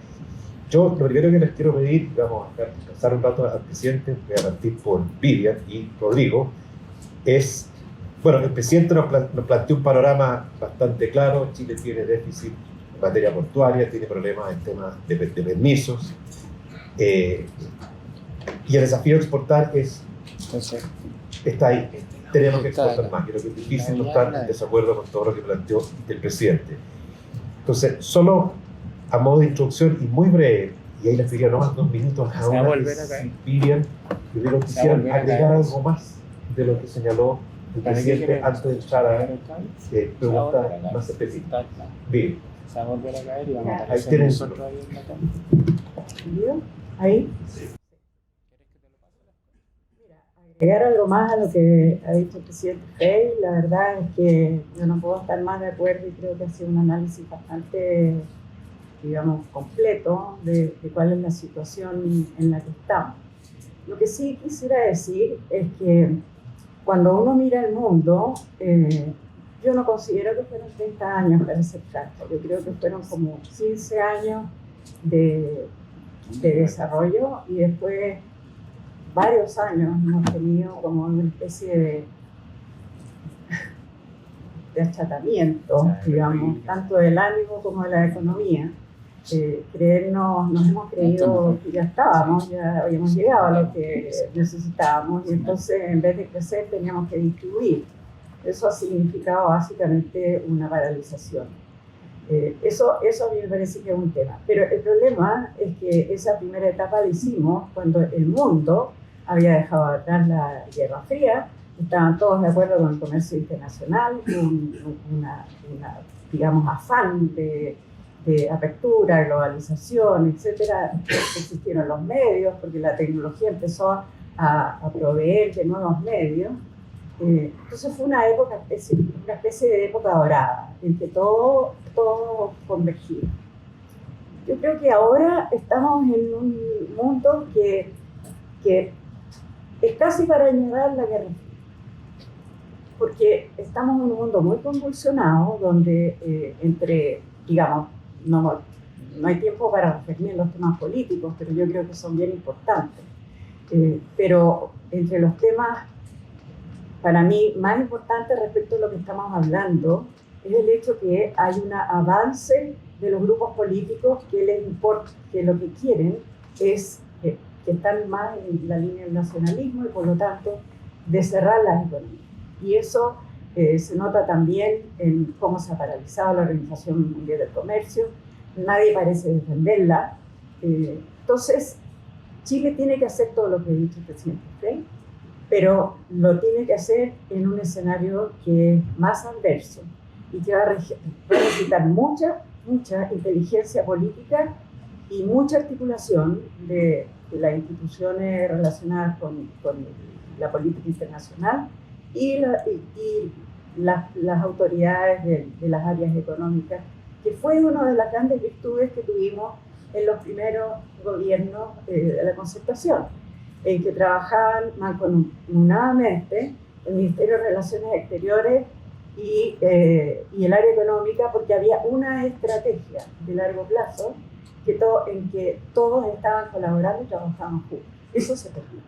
Yo lo primero que les quiero pedir, vamos a pasar un rato al presidente, voy a partir por Vivian y Rodrigo, es, bueno, el presidente nos planteó un panorama bastante claro. Chile tiene déficit en materia portuaria, tiene problemas en temas de permisos, y el desafío de exportar está ahí. Tenemos que exportar más. Creo que es difícil no estar en desacuerdo con todo lo que planteó el presidente. Entonces, solo a modo de introducción y muy breve, y ahí les pediría no más 2 minutos a una, si Vivian, yo quisiera agregar algo más de lo que señaló el presidente antes de entrar a preguntas más específicas. Bien. Se va a volver a caer y vamos a ahí tienen nosotros ahí en la cama. ¿Ahí? Mira, agregar algo más a lo que ha dicho el presidente Frey, la verdad es que yo no puedo estar más de acuerdo y creo que ha sido un análisis bastante, digamos, completo de cuál es la situación en la que estamos. Lo que sí quisiera decir es que cuando uno mira el mundo, yo no considero que fueron 30 años para ser franca. Yo creo que fueron como 15 años de desarrollo y después varios años hemos tenido como una especie de achatamiento, digamos, tanto del ánimo como de la economía. Nos hemos creído que ya habíamos llegado a lo que necesitábamos y entonces en vez de crecer teníamos que distribuir. Eso ha significado básicamente una paralización. Eso a mí me parece que es un tema. Pero el problema es que esa primera etapa la hicimos cuando el mundo había dejado atrás la Guerra Fría, estaban todos de acuerdo con el comercio internacional, digamos, afán de apertura, globalización, etcétera. Existieron los medios, porque la tecnología empezó a proveer de nuevos medios. Entonces fue una época, una especie de época dorada, en que todo convergía. Yo creo que ahora estamos en un mundo que es casi para añorar la Guerra Fría, porque estamos en un mundo muy convulsionado, donde digamos, no hay tiempo para referirme en los temas políticos, pero yo creo que son bien importantes. Pero entre los temas, para mí, más importantes respecto a lo que estamos hablando, es el hecho que hay un avance de los grupos políticos que les importa, que lo que quieren es que están más en la línea del nacionalismo y por lo tanto de cerrar las economías. Y eso se nota también en cómo se ha paralizado la Organización Mundial del Comercio. Nadie parece defenderla. Entonces, Chile tiene que hacer todo lo que ha dicho el presidente Frei, pero lo tiene que hacer en un escenario que es más adverso y que va a necesitar mucha inteligencia política y mucha articulación de las instituciones relacionadas con la política internacional y las autoridades de las áreas económicas, que fue una de las grandes virtudes que tuvimos en los primeros gobiernos de la Concertación, en que trabajaban mancomunadamente el Ministerio de Relaciones Exteriores y el área económica, porque había una estrategia de largo plazo en que todos estaban colaborando y trabajaban juntos. Eso se perdió.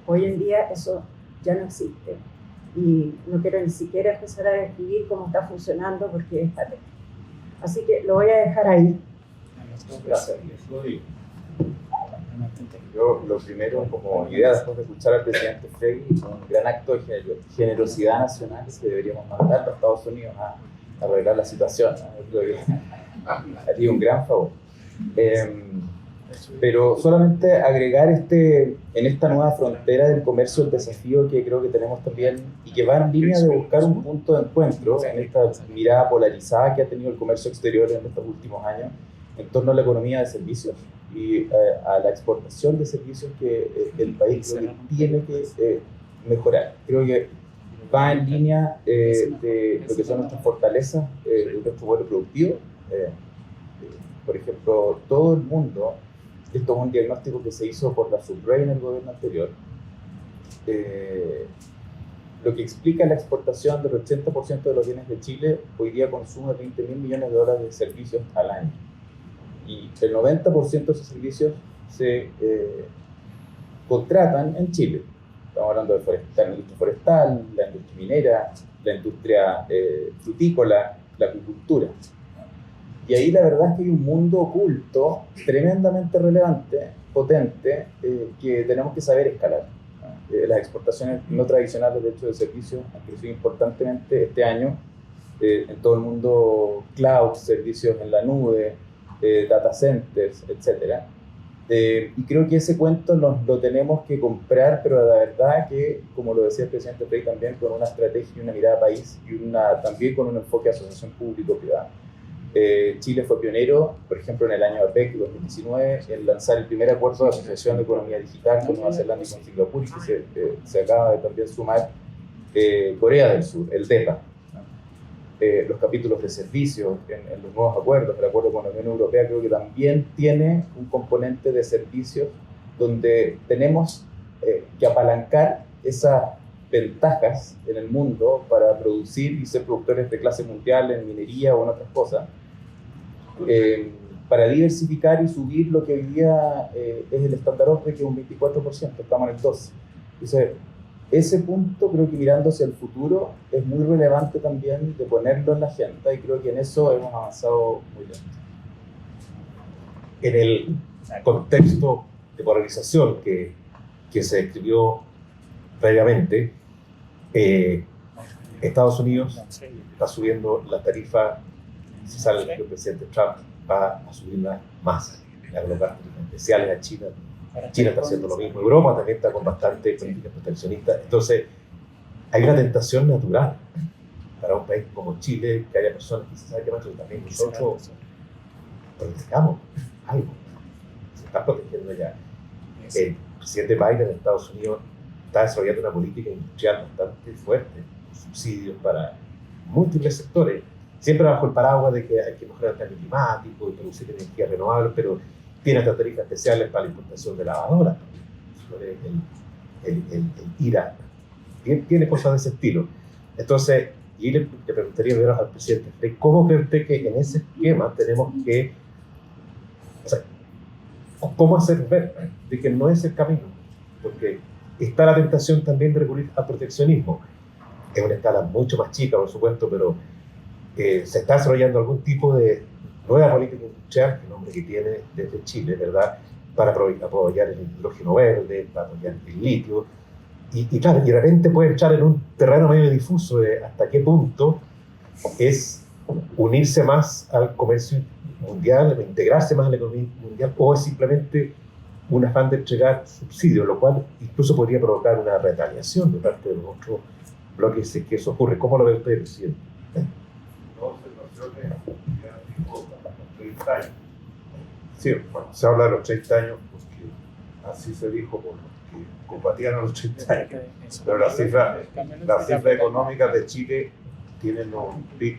Hoy en día eso ya no existe. Y no quiero ni siquiera empezar a describir cómo está funcionando porque es patético. Así que lo voy a dejar ahí. Gracias. Yo lo primero, como idea, después de escuchar al presidente Frei, un gran acto de generosidad nacional que deberíamos mandar a Estados Unidos a arreglar la situación, ¿no? Yo creo que haría un gran favor. Pero solamente agregar en esta nueva frontera del comercio el desafío que creo que tenemos también y que va en línea de buscar un punto de encuentro en esta mirada polarizada que ha tenido el comercio exterior en estos últimos años en torno a la economía de servicios y a la exportación de servicios que el país creo que tiene que mejorar. Creo que va en línea de lo que son nuestras fortalezas de nuestro modelo productivo. Por ejemplo, todo el mundo, esto es un diagnóstico que se hizo por la Subrey en el gobierno anterior, lo que explica la exportación del 80% de los bienes de Chile hoy día consume $20.000 millones de servicios al año. Y el 90% de esos servicios se contratan en Chile. Estamos hablando de la industria forestal, la industria minera, la industria frutícola, la acuicultura. Y ahí la verdad es que hay un mundo oculto tremendamente relevante, potente, que tenemos que saber escalar. Las exportaciones no tradicionales, de hecho, de servicios han crecido importantemente este año en todo el mundo, cloud, servicios en la nube, data centers, etc. Y creo que ese cuento lo tenemos que comprar, pero la verdad que, como lo decía el presidente Frei también, con una estrategia y una mirada país y también con un enfoque de asociación público-privada. Chile fue pionero, por ejemplo, en el año APEC 2019, en lanzar el primer acuerdo de asociación de economía digital con Nueva Zelanda y con Singapur, y que se acaba de también sumar Corea del Sur, el DEPA. Los capítulos de servicios en los nuevos acuerdos, el acuerdo con la Unión Europea, creo que también tiene un componente de servicios donde tenemos que apalancar esas ventajas en el mundo para producir y ser productores de clase mundial en minería o en otras cosas, para diversificar y subir lo que hoy día es el estándar OCDE, que es un 24%, estamos en el 12%. Entonces, ese punto, creo que mirando hacia el futuro, es muy relevante también de ponerlo en la agenda, y creo que en eso hemos avanzado muy lento. En el contexto de polarización que se describió previamente, Estados Unidos está subiendo la tarifa, si sale el presidente Trump, va a subirla más, le va a colocar tarifas especiales a China. China está haciendo lo mismo, Europa también está con bastante políticas proteccionistas. Entonces, hay una tentación natural para un país como Chile, que haya personas que se saben que también nosotros protegamos algo. Se está protegiendo ya. El presidente Biden de Estados Unidos está desarrollando una política industrial bastante fuerte, subsidios para múltiples sectores, siempre bajo el paraguas de que hay que mejorar el cambio climático y producir energía renovable, pero tiene estas tarifas especiales para la importación de lavadoras, el IRA, tiene cosas de ese estilo. Entonces, y le preguntaría primero al presidente Frey, ¿cómo cree usted que en ese esquema tenemos que, o sea, cómo hacer ver de que no es el camino? Porque está la tentación también de recurrir al proteccionismo. Es una escala mucho más chica, por supuesto, pero se está desarrollando algún tipo de nueva política industrial, el nombre que tiene desde Chile, ¿verdad?, para apoyar el hidrógeno verde, para apoyar el litio. Y claro, y de repente puede entrar en un terreno medio difuso de hasta qué punto es unirse más al comercio mundial, integrarse más a la economía mundial, o es simplemente un afán de entregar subsidios, lo cual incluso podría provocar una retaliación de parte de los otros bloques si es que eso ocurre. ¿Cómo lo ve usted, presidente? Dos observaciones, ya dijo, los 30 años. Sí, bueno, se habla de los 30 años porque así se dijo por los que combatían a los 30 años. Pero las cifras económicas de Chile tienen un pic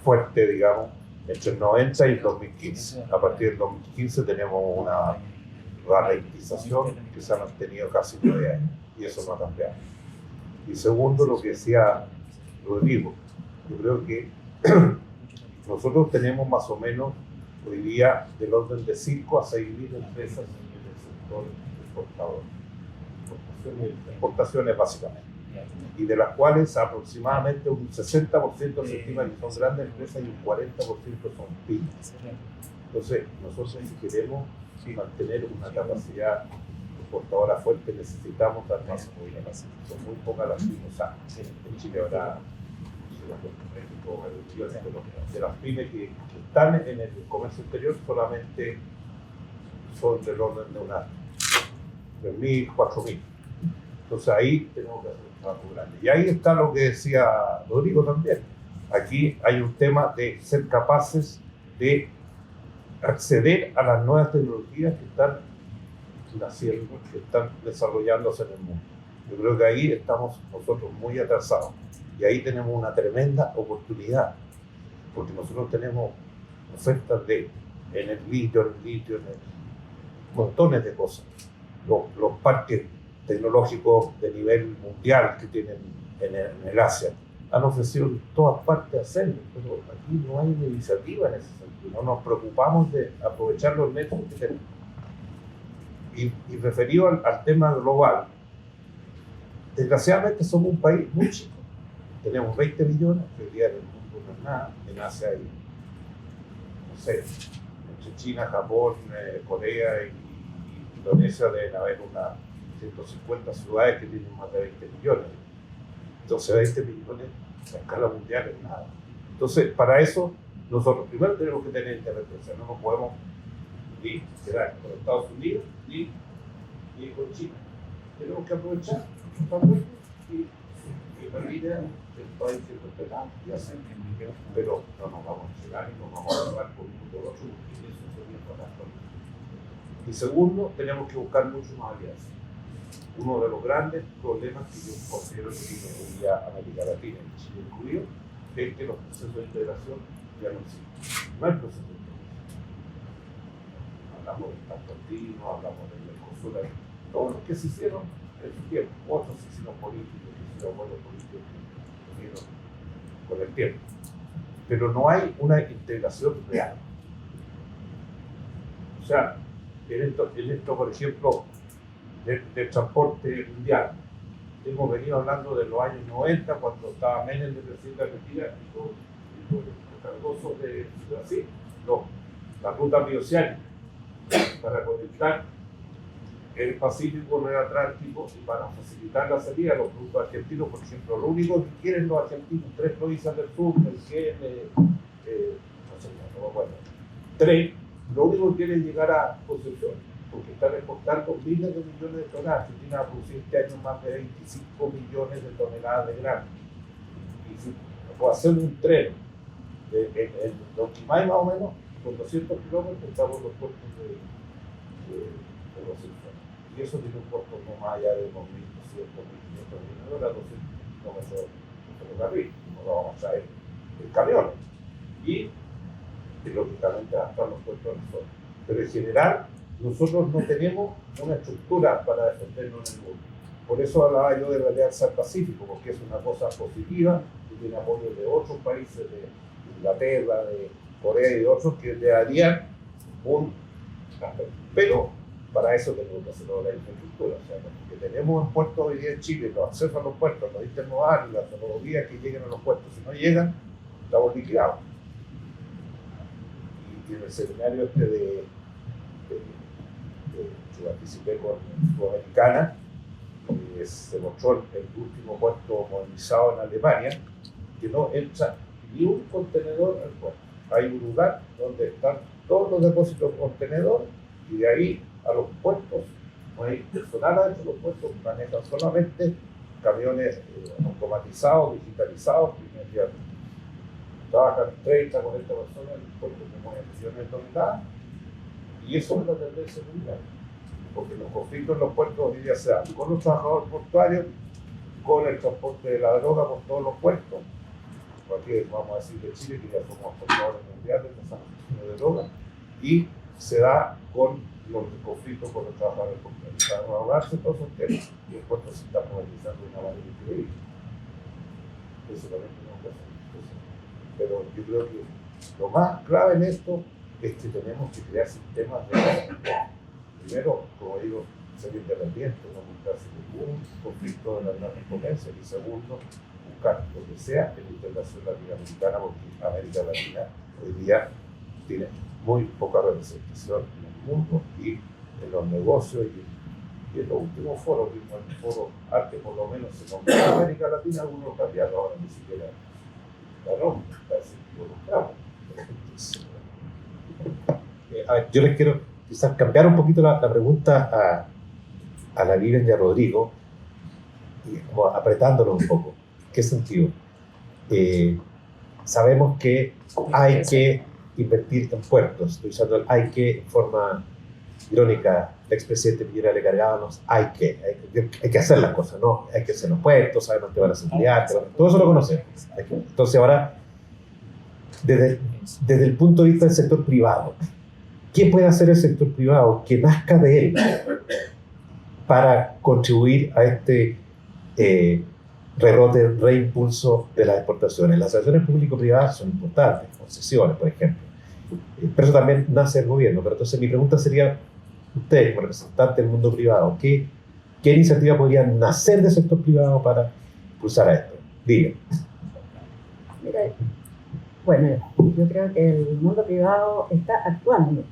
fuerte, digamos, entre el 90 y el 2015. A partir del 2015 tenemos una ralentización que se ha mantenido casi 9 años y eso no ha cambiado. Y segundo, lo que decía Rodrigo, yo creo que nosotros tenemos más o menos hoy día del orden de 5 a 6.000 empresas en el sector exportador. Exportaciones básicamente. Y de las cuales aproximadamente un 60% se estima que son grandes empresas y un 40% son pymes. Entonces, nosotros si queremos mantener una capacidad exportadora fuerte, necesitamos dar más apoyo. Son muy pocas las pymes. O sea, en Chile habrá México, de las pymes que están en el comercio exterior solamente son del orden de unas 3.000, 4.000. Entonces ahí tenemos que hacer un trabajo grande. Y ahí está lo que decía Rodrigo también. Aquí hay un tema de ser capaces de acceder a las nuevas tecnologías que están naciendo, que están desarrollándose en el mundo. Yo creo que ahí estamos nosotros muy atrasados. Y ahí tenemos una tremenda oportunidad, porque nosotros tenemos ofertas en el litio, montones de cosas. Los parques tecnológicos de nivel mundial que tienen en el Asia han ofrecido en todas partes hacerlo, pero aquí no hay una iniciativa en ese sentido. No nos preocupamos de aprovechar los nexos que tenemos. Y referido al tema global, desgraciadamente somos un país muy chico. Tenemos 20 millones, que hoy día en el mundo no es nada. En Asia hay, no sé, entre China, Japón, Corea y Indonesia deben haber unas 150 ciudades que tienen más de 20 millones. Entonces 20 millones a escala mundial es nada. Entonces, para eso, nosotros primero tenemos que tener intervención. No nos podemos ni quedar con Estados Unidos ni con China. Tenemos que aprovechar y permitir el país que y hacer. Pero no nos vamos a llegar y nos vamos a llevar por un mundo otro, porque eso sería fantástico. Y segundo, tenemos que buscar mucho más alianzas. Uno de los grandes problemas que yo considero que tiene hoy día América Latina, y Chile incluido, es que los procesos de integración ya no existen. No hay proceso de integración. Hablamos del pacto andino, hablamos del Mercosur, todos los que se hicieron en su tiempo, otros se hicieron políticos, que hicieron buenos políticos que vinieron con el tiempo. Pero no hay una integración real. O sea, en esto por ejemplo, del transporte mundial. Hemos venido hablando de los años 90, cuando estaba Menem de presidente de Argentina y los cargosos de Brasil, la ruta bioceánica, para conectar el Pacífico con el Atlántico y para facilitar la salida de los productos argentinos. Por ejemplo, lo único que quieren los argentinos, 3 provincias del sur, lo único que quieren llegar a Concepción, porque están exportando miles de millones de toneladas. Argentina va a producir este año más de 25 millones de toneladas de grano. Y si puedo hacer un tren en Lonquimay más o menos, con 200 kilómetros, estamos en los puertos de los centros. Y eso tiene un costo no más allá de 2.200 $100 millones a 200 kilómetros de ferrocarril, no lo vamos a traer en camiones. Y lógicamente hasta los puertos del sol. Pero en general, nosotros no tenemos una estructura para defendernos en el mundo. Por eso hablaba yo de la Alianza del Pacífico, porque es una cosa positiva, que tiene apoyo de otros países, de Inglaterra, de Corea y de otros, que le darían un aspecto. Pero para eso tenemos que hacer toda la infraestructura. O sea, lo que tenemos en puertos hoy día en Chile, los accesos a los puertos, los intermodales, las ferrovías que lleguen a los puertos, si no llegan, estamos liquidados. Y en el seminario que participé con Sudamericana, se mostró el último puerto modernizado en Alemania, que no entra ni un contenedor al puerto. Hay un lugar donde están todos los depósitos de contenedor y de ahí a los puertos no hay personal adentro de los puertos, manejan solamente camiones automatizados, digitalizados, primordialmente. Trabajan 30, 40 personas en el puerto que mueven millones de toneladas, y eso es la tendencia mundial. Porque los conflictos en los puertos hoy día se dan con los trabajadores portuarios, con el transporte de la droga por todos los puertos, porque vamos a decir de Chile que ya somos portadores mundiales de transacciones de droga, y se da con los conflictos con los trabajadores portuarios. Para no ahorrarse todos esos temas, y el puerto se está modernizando de una manera increíble. Eso también tenemos que hacer. Pero yo creo que lo más grave en esto es que tenemos que crear sistemas de primero, como digo, ser independiente, no buscarse ningún conflicto de las grandes potencias, y segundo, buscar lo que sea en la integración latinoamericana, porque América Latina hoy día tiene muy poca representación en el mundo y en los negocios y en los últimos foros, vimos el foro Arte, por lo menos se nombró América Latina, algunos cambiaron, ahora ni siquiera ganó, parece que lo buscamos. A ver, yo les quiero quizás cambiar un poquito la pregunta a la Vivian y a Rodrigo, y como apretándolo un poco. ¿Qué sentido? Sabemos que hay que invertir en puertos. Estoy usando el hay que en forma irónica. El expresidente Piñera le cargábamos hay que hacer las cosas, ¿no? Hay que hacer los puertos, sabemos que van a seguridad, todo eso lo conocemos. Entonces ahora, desde el punto de vista del sector privado, ¿qué puede hacer el sector privado que nazca de él para contribuir a este reimpulso de las exportaciones? Las relaciones público-privadas son importantes, concesiones, por ejemplo, pero eso también nace del gobierno. Pero entonces mi pregunta sería, ustedes como representantes del mundo privado, ¿qué iniciativa podría nacer del sector privado para impulsar a esto? Digan. Mira, bueno, yo creo que el mundo privado está actuando.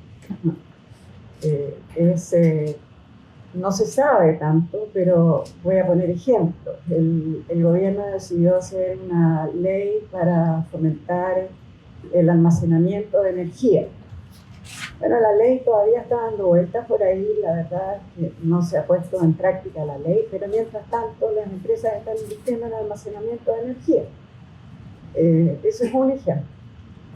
No se sabe tanto, pero voy a poner ejemplos. El gobierno decidió hacer una ley para fomentar el almacenamiento de energía. Bueno, la ley todavía está dando vueltas por ahí, la verdad es que no se ha puesto en práctica la ley, pero mientras tanto las empresas están invirtiendo en almacenamiento de energía. Eso es un ejemplo.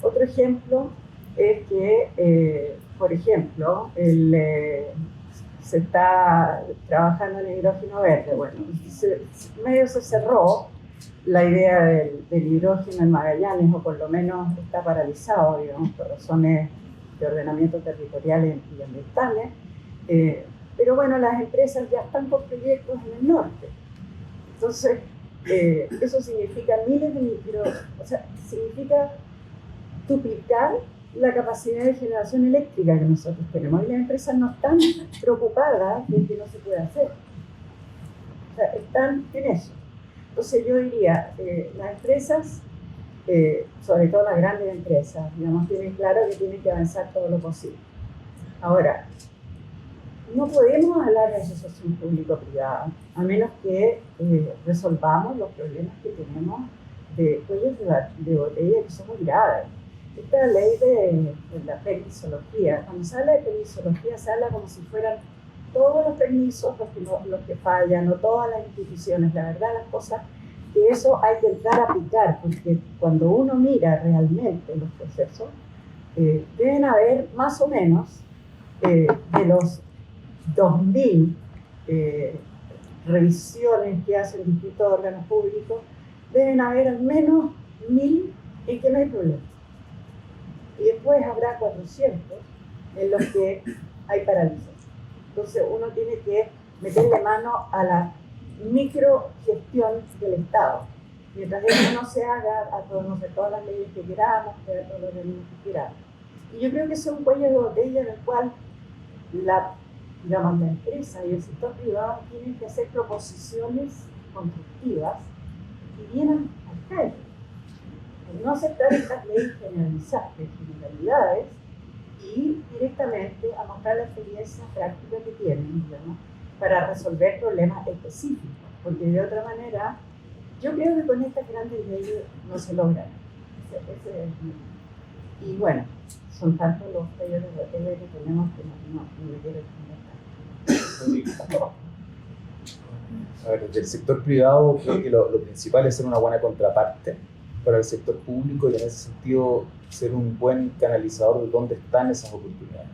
Otro ejemplo es que, por ejemplo, se está trabajando en el hidrógeno verde. Bueno, medio se cerró la idea del hidrógeno en Magallanes, o por lo menos está paralizado, digamos, por razones de ordenamiento territoriales y ambientales. Pero bueno, las empresas ya están por proyectos en el norte. Entonces, eso significa significa duplicar la capacidad de generación eléctrica que nosotros tenemos, y las empresas no están preocupadas de que no se pueda hacer. O sea, están en eso. Entonces yo diría, las empresas, sobre todo las grandes empresas, digamos, tienen claro que tienen que avanzar todo lo posible. Ahora, no podemos hablar de asociación público-privada a menos que resolvamos los problemas que tenemos de cuellos de botella que son muy graves. Esta ley de la permisología, cuando se habla de permisología se habla como si fueran todos los permisos los que fallan, o todas las instituciones. La verdad, las cosas que eso hay que entrar a aplicar, porque cuando uno mira realmente los procesos, deben haber más o menos de los 2.000 revisiones que hacen distintos órganos públicos, deben haber al menos 1000 en que no hay problema. Y después habrá 400 en los que hay parálisis. Entonces uno tiene que meterle mano a la microgestión del Estado. Mientras eso no se haga, a conocer todas las leyes que queramos, crear todos los organismos que queramos. Y yo creo que ese es un cuello de botella en el cual la empresa y el sector privado tienen que hacer proposiciones constructivas y bien arcaicas. No aceptar estas leyes generalizadas, generalidades, y directamente a mostrar la experiencia práctica que tienen, digamos, para resolver problemas específicos, porque de otra manera, yo creo que con estas grandes leyes no se logran. Y bueno, son tantos los cuellos de botella que tenemos que no me quiero comentar. A ver, desde el sector privado creo que lo principal es ser una buena contraparte para el sector público y en ese sentido ser un buen canalizador de dónde están esas oportunidades.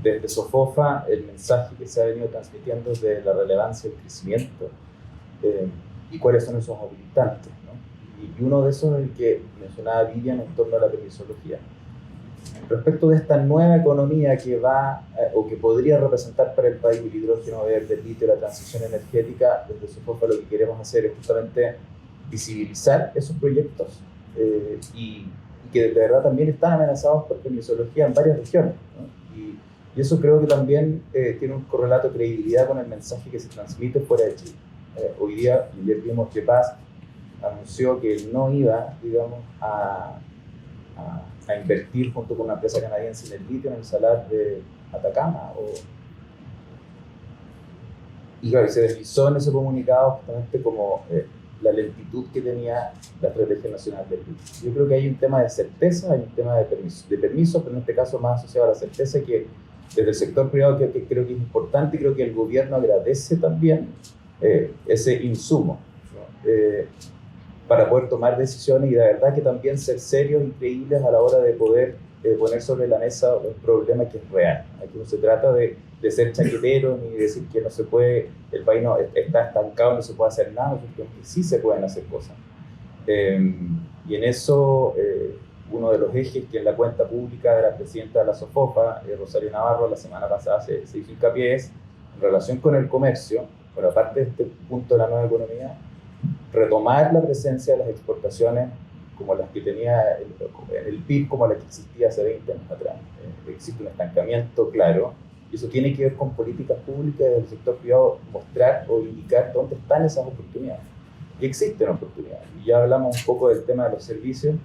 Desde SOFOFA, el mensaje que se ha venido transmitiendo es de la relevancia del crecimiento y cuáles son esos habilitantes, ¿no? Y uno de esos es el que mencionaba Vivian en torno a la permisología. Respecto de esta nueva economía que va o que podría representar para el país el hidrógeno verde, el litio, la transición energética, desde SOFOFA lo que queremos hacer es justamente visibilizar esos proyectos y que de verdad también están amenazados por permisología en varias regiones, ¿no? Y eso creo que también tiene un correlato de credibilidad con el mensaje que se transmite fuera de Chile. Hoy día, ayer vimos que Paz anunció que él no iba, digamos, a invertir junto con una empresa canadiense en el litio en el salar de Atacama. Y claro, se deslizó en ese comunicado justamente como la lentitud que tenía la Estrategia Nacional del Litio. Yo creo que hay un tema de certeza, hay un tema de permiso, pero en este caso más asociado a la certeza que desde el sector privado que creo que es importante y creo que el gobierno agradece también ese insumo, ¿no? Para poder tomar decisiones y de verdad que también ser serios y creíbles a la hora de poder poner sobre la mesa un problema que es real. Aquí no se trata de ser chaqueteros ni decir que no se puede, el país no, está estancado, no se puede hacer nada, porque sí se pueden hacer cosas. Y en eso, uno de los ejes que en la cuenta pública de la presidenta de la SOFOFA, Rosario Navarro, la semana pasada se hizo hincapié es, en relación con el comercio, por aparte de este punto de la nueva economía, retomar la presencia de las exportaciones como las que tenía el PIB, como la que existía hace 20 años atrás. Existe un estancamiento claro, y eso tiene que ver con políticas públicas del sector privado, mostrar o indicar dónde están esas oportunidades. Y existen oportunidades. Y ya hablamos un poco del tema de los servicios,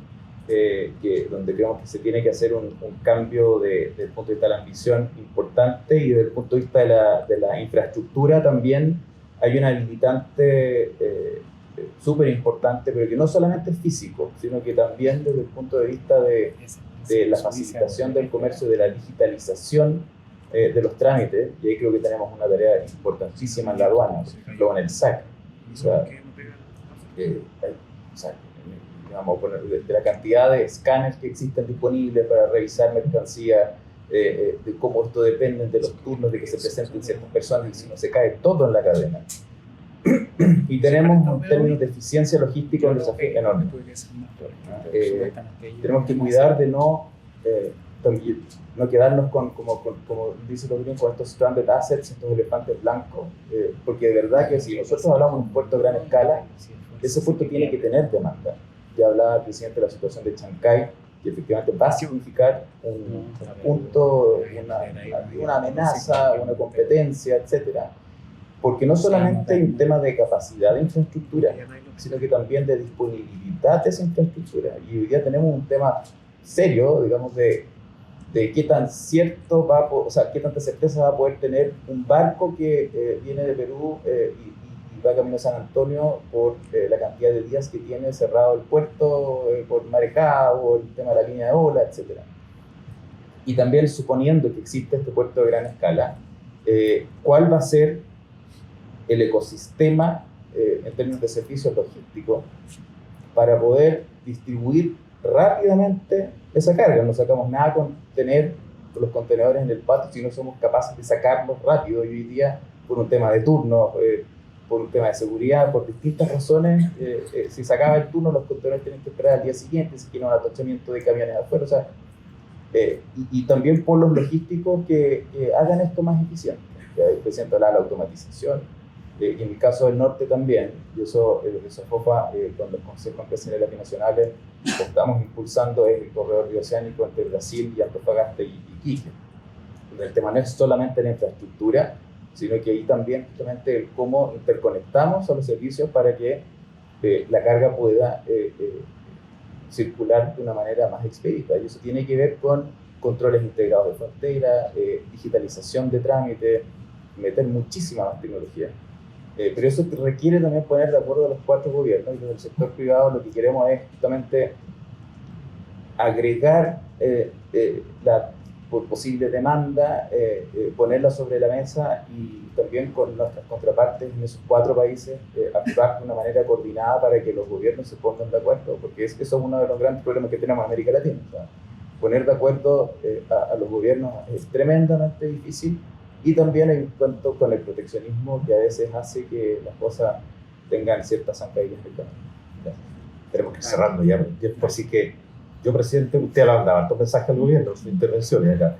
donde creemos que se tiene que hacer un cambio desde el punto de vista de la ambición importante y desde el punto de vista de la infraestructura también hay un habilitante súper importante, pero que no solamente es físico, sino que también desde el punto de vista de la facilitación del comercio, de la digitalización de los trámites, y ahí creo que tenemos una tarea importantísima en la aduana, luego en el SAC. Digamos, de la cantidad de escáneres que existen disponibles para revisar mercancía, de cómo esto depende de los turnos de que se presenten ciertas personas y si no se cae todo en la cadena. Y tenemos en términos de eficiencia logística un desafío enorme. Tenemos que cuidar de no quedarnos como dice los gringos, con estos stranded assets, estos elefantes blancos, porque de verdad que si nosotros hablamos de un puerto a gran escala, ese puerto tiene que tener demanda. Ya hablaba el presidente de la situación de Chancay, que efectivamente va a significar un punto, una amenaza, una competencia, etcétera. Porque no solamente hay un tema de capacidad de infraestructura, sino que también de disponibilidad de esa infraestructura. Y hoy día tenemos un tema serio, digamos, de qué tan cierto qué tanta certeza va a poder tener un barco que viene de Perú y va camino a San Antonio por la cantidad de días que tiene cerrado el puerto por marejada o el tema de la línea de ola, etc. Y también suponiendo que existe este puerto de gran escala, ¿cuál va a ser el ecosistema en términos de servicios logísticos para poder distribuir rápidamente esa carga? No sacamos nada con tener los contenedores en el patio si no somos capaces de sacarlos rápido. Y hoy día, por un tema de turnos, por un tema de seguridad, por distintas razones, si se acaba el turno, los contenedores tienen que esperar al día siguiente, si quieren un atachamiento de camiones afuera, o sea, y también por los logísticos que hagan esto más eficiente. El presidente habla de la automatización, y en el caso del norte también, y eso FOFA, con los consejos empresariales binacionales, lo que estamos impulsando es el corredor bioceánico entre Brasil y Antofagasta y Iquique. El tema no es solamente la infraestructura, sino que ahí también justamente el cómo interconectamos a los servicios para que la carga pueda circular de una manera más expedita. Y eso tiene que ver con controles integrados de frontera, digitalización de trámites, meter muchísima más tecnología. Pero eso requiere también poner de acuerdo a los 4 gobiernos, y desde el sector privado lo que queremos es justamente agregar la posible demanda, ponerla sobre la mesa y también con nuestras contrapartes en esos 4 países actuar de una manera coordinada para que los gobiernos se pongan de acuerdo, porque eso es uno de los grandes problemas que tenemos en América Latina. O sea, poner de acuerdo a los gobiernos es tremendamente difícil, y también en cuanto con el proteccionismo que a veces hace que las cosas tengan ciertas zancadillas de camino. Tenemos que ir cerrando ya, así que yo, presidente, usted le ha dado harto mensaje al gobierno en sus intervenciones acá.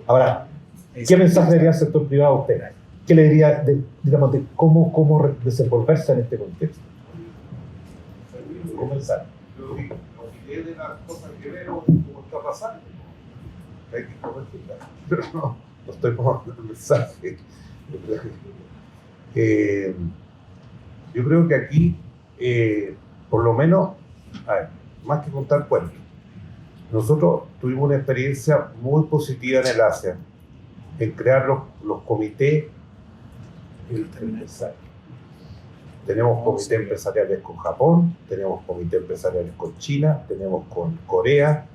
Ahora, ¿qué mensaje le diría al sector privado a usted? ¿Qué le diría, digamos, de cómo desenvolverse en este contexto? Comenzar. Lo diré de las cosas que veo, cómo está pasando. Hay que corregirla. Pero no estoy tomando el mensaje. Yo creo que aquí, por lo menos, a ver, más que contar cuentos, nosotros tuvimos una experiencia muy positiva en el Asia, en crear los comités empresariales. Tenemos comités empresariales con Japón, tenemos comités empresariales con China, tenemos con Corea,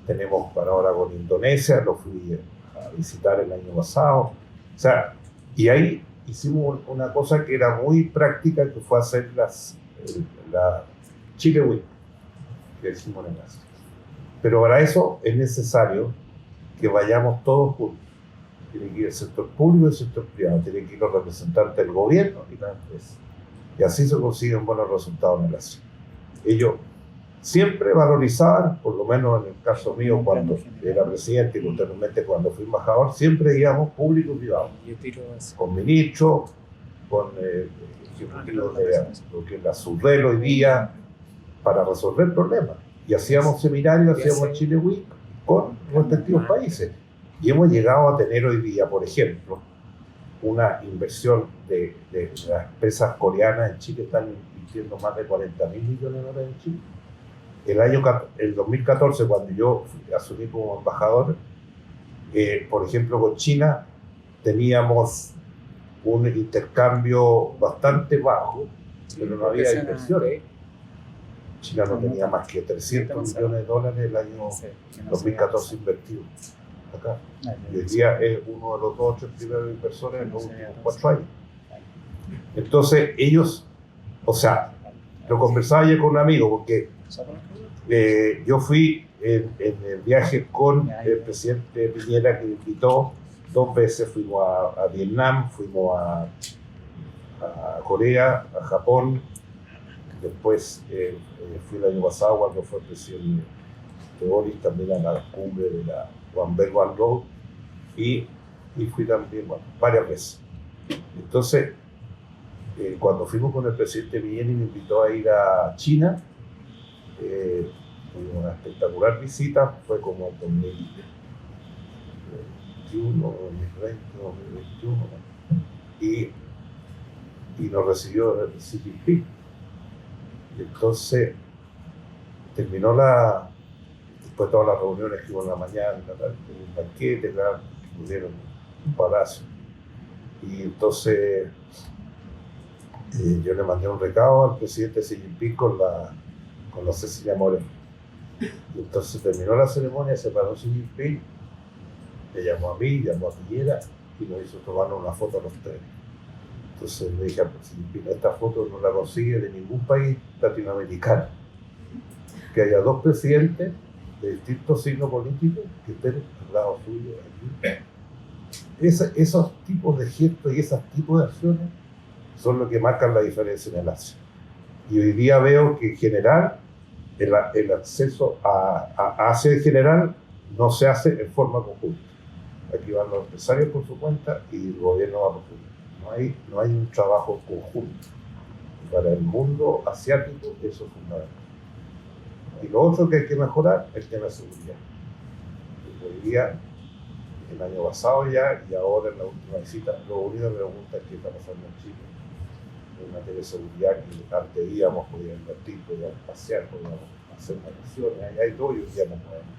tenemos ahora con Indonesia, lo fui a visitar el año pasado. O sea, y ahí hicimos una cosa que era muy práctica, que fue hacer la Chile Week, que hicimos en el Asia. Pero para eso es necesario que vayamos todos juntos. Tiene que ir el sector público y el sector privado, tienen que ir los representantes del gobierno y las empresas. Y así se consiguen buenos resultados en el Asia. Ellos siempre valorizaban, por lo menos en el caso mío, cuando era presidente y posteriormente cuando fui embajador, siempre íbamos público y privado. Con ministros, con lo que es la SUDEL hoy día, para resolver problemas. Y hacíamos seminarios, hacíamos Chile Week con respectivos países. Y hemos llegado a tener hoy día, por ejemplo, una inversión de las empresas coreanas en Chile. Están invirtiendo más de 40.000 millones de dólares en Chile. El 2014, cuando yo asumí como embajador, por ejemplo, con China teníamos un intercambio bastante bajo, pero no había inversiones. China no tenía más que 300 millones de dólares el año 2014 invertidos acá. Y hoy día es uno de los 2 o 3 primeros inversores en los últimos 4 años. Entonces ellos, o sea, lo conversaba yo con un amigo, porque yo fui en el viaje con el presidente Piñera, que me invitó 2 veces. Fuimos a Vietnam, fuimos a Corea, a Japón. Después fui el año pasado cuando fue el presidente Boris también a la cumbre de la One Belt One Road, y fui también, bueno, varias veces. Entonces, cuando fuimos con el presidente Piñera y me invitó a ir a China, fue una espectacular visita, fue como en 2021, 2020, 2021, y nos recibió Xi Jinping. Y entonces terminó después de todas las reuniones que hubo en la mañana, un banquete, claro, que pudieron un palacio. Y entonces yo le mandé un recado al presidente Xi Jinping con la Cecilia Moreno. Y entonces terminó la ceremonia, se paró Xi Jinping, me llamó a mí, llamó a Piñera y nos hizo tomar una foto a los 3. Entonces le dije a Xi Jinping, esta foto no la consigue de ningún país latinoamericano. Que haya 2 presidentes de distintos signos políticos que estén al lado suyo aquí. Esos tipos de gestos y esos tipos de acciones son los que marcan la diferencia en el Asia. Y hoy día veo que en general el acceso a Asia en general no se hace en forma conjunta. Aquí van los empresarios por su cuenta y el gobierno va por su cuenta. No hay un trabajo conjunto. Para el mundo asiático eso es fundamental. Y lo otro que hay que mejorar es el tema de seguridad. Hoy día, el año pasado ya, y ahora en la última visita, lo único que me pregunta es qué está pasando en Chile. En materia de seguridad, que antes íbamos, podíamos invertir, podíamos pasear, podíamos hacer vacaciones, allá y todo, y hoy día no podemos.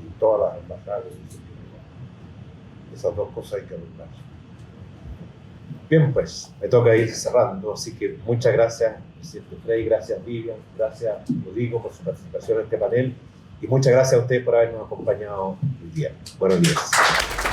Y todas las embajadas dicen que esas dos cosas hay que arreglar. Bien, pues me toca ir cerrando, así que muchas gracias, presidente Frei, gracias Vivian, gracias Rodrigo por su participación en este panel y muchas gracias a ustedes por habernos acompañado hoy día. Buenos días.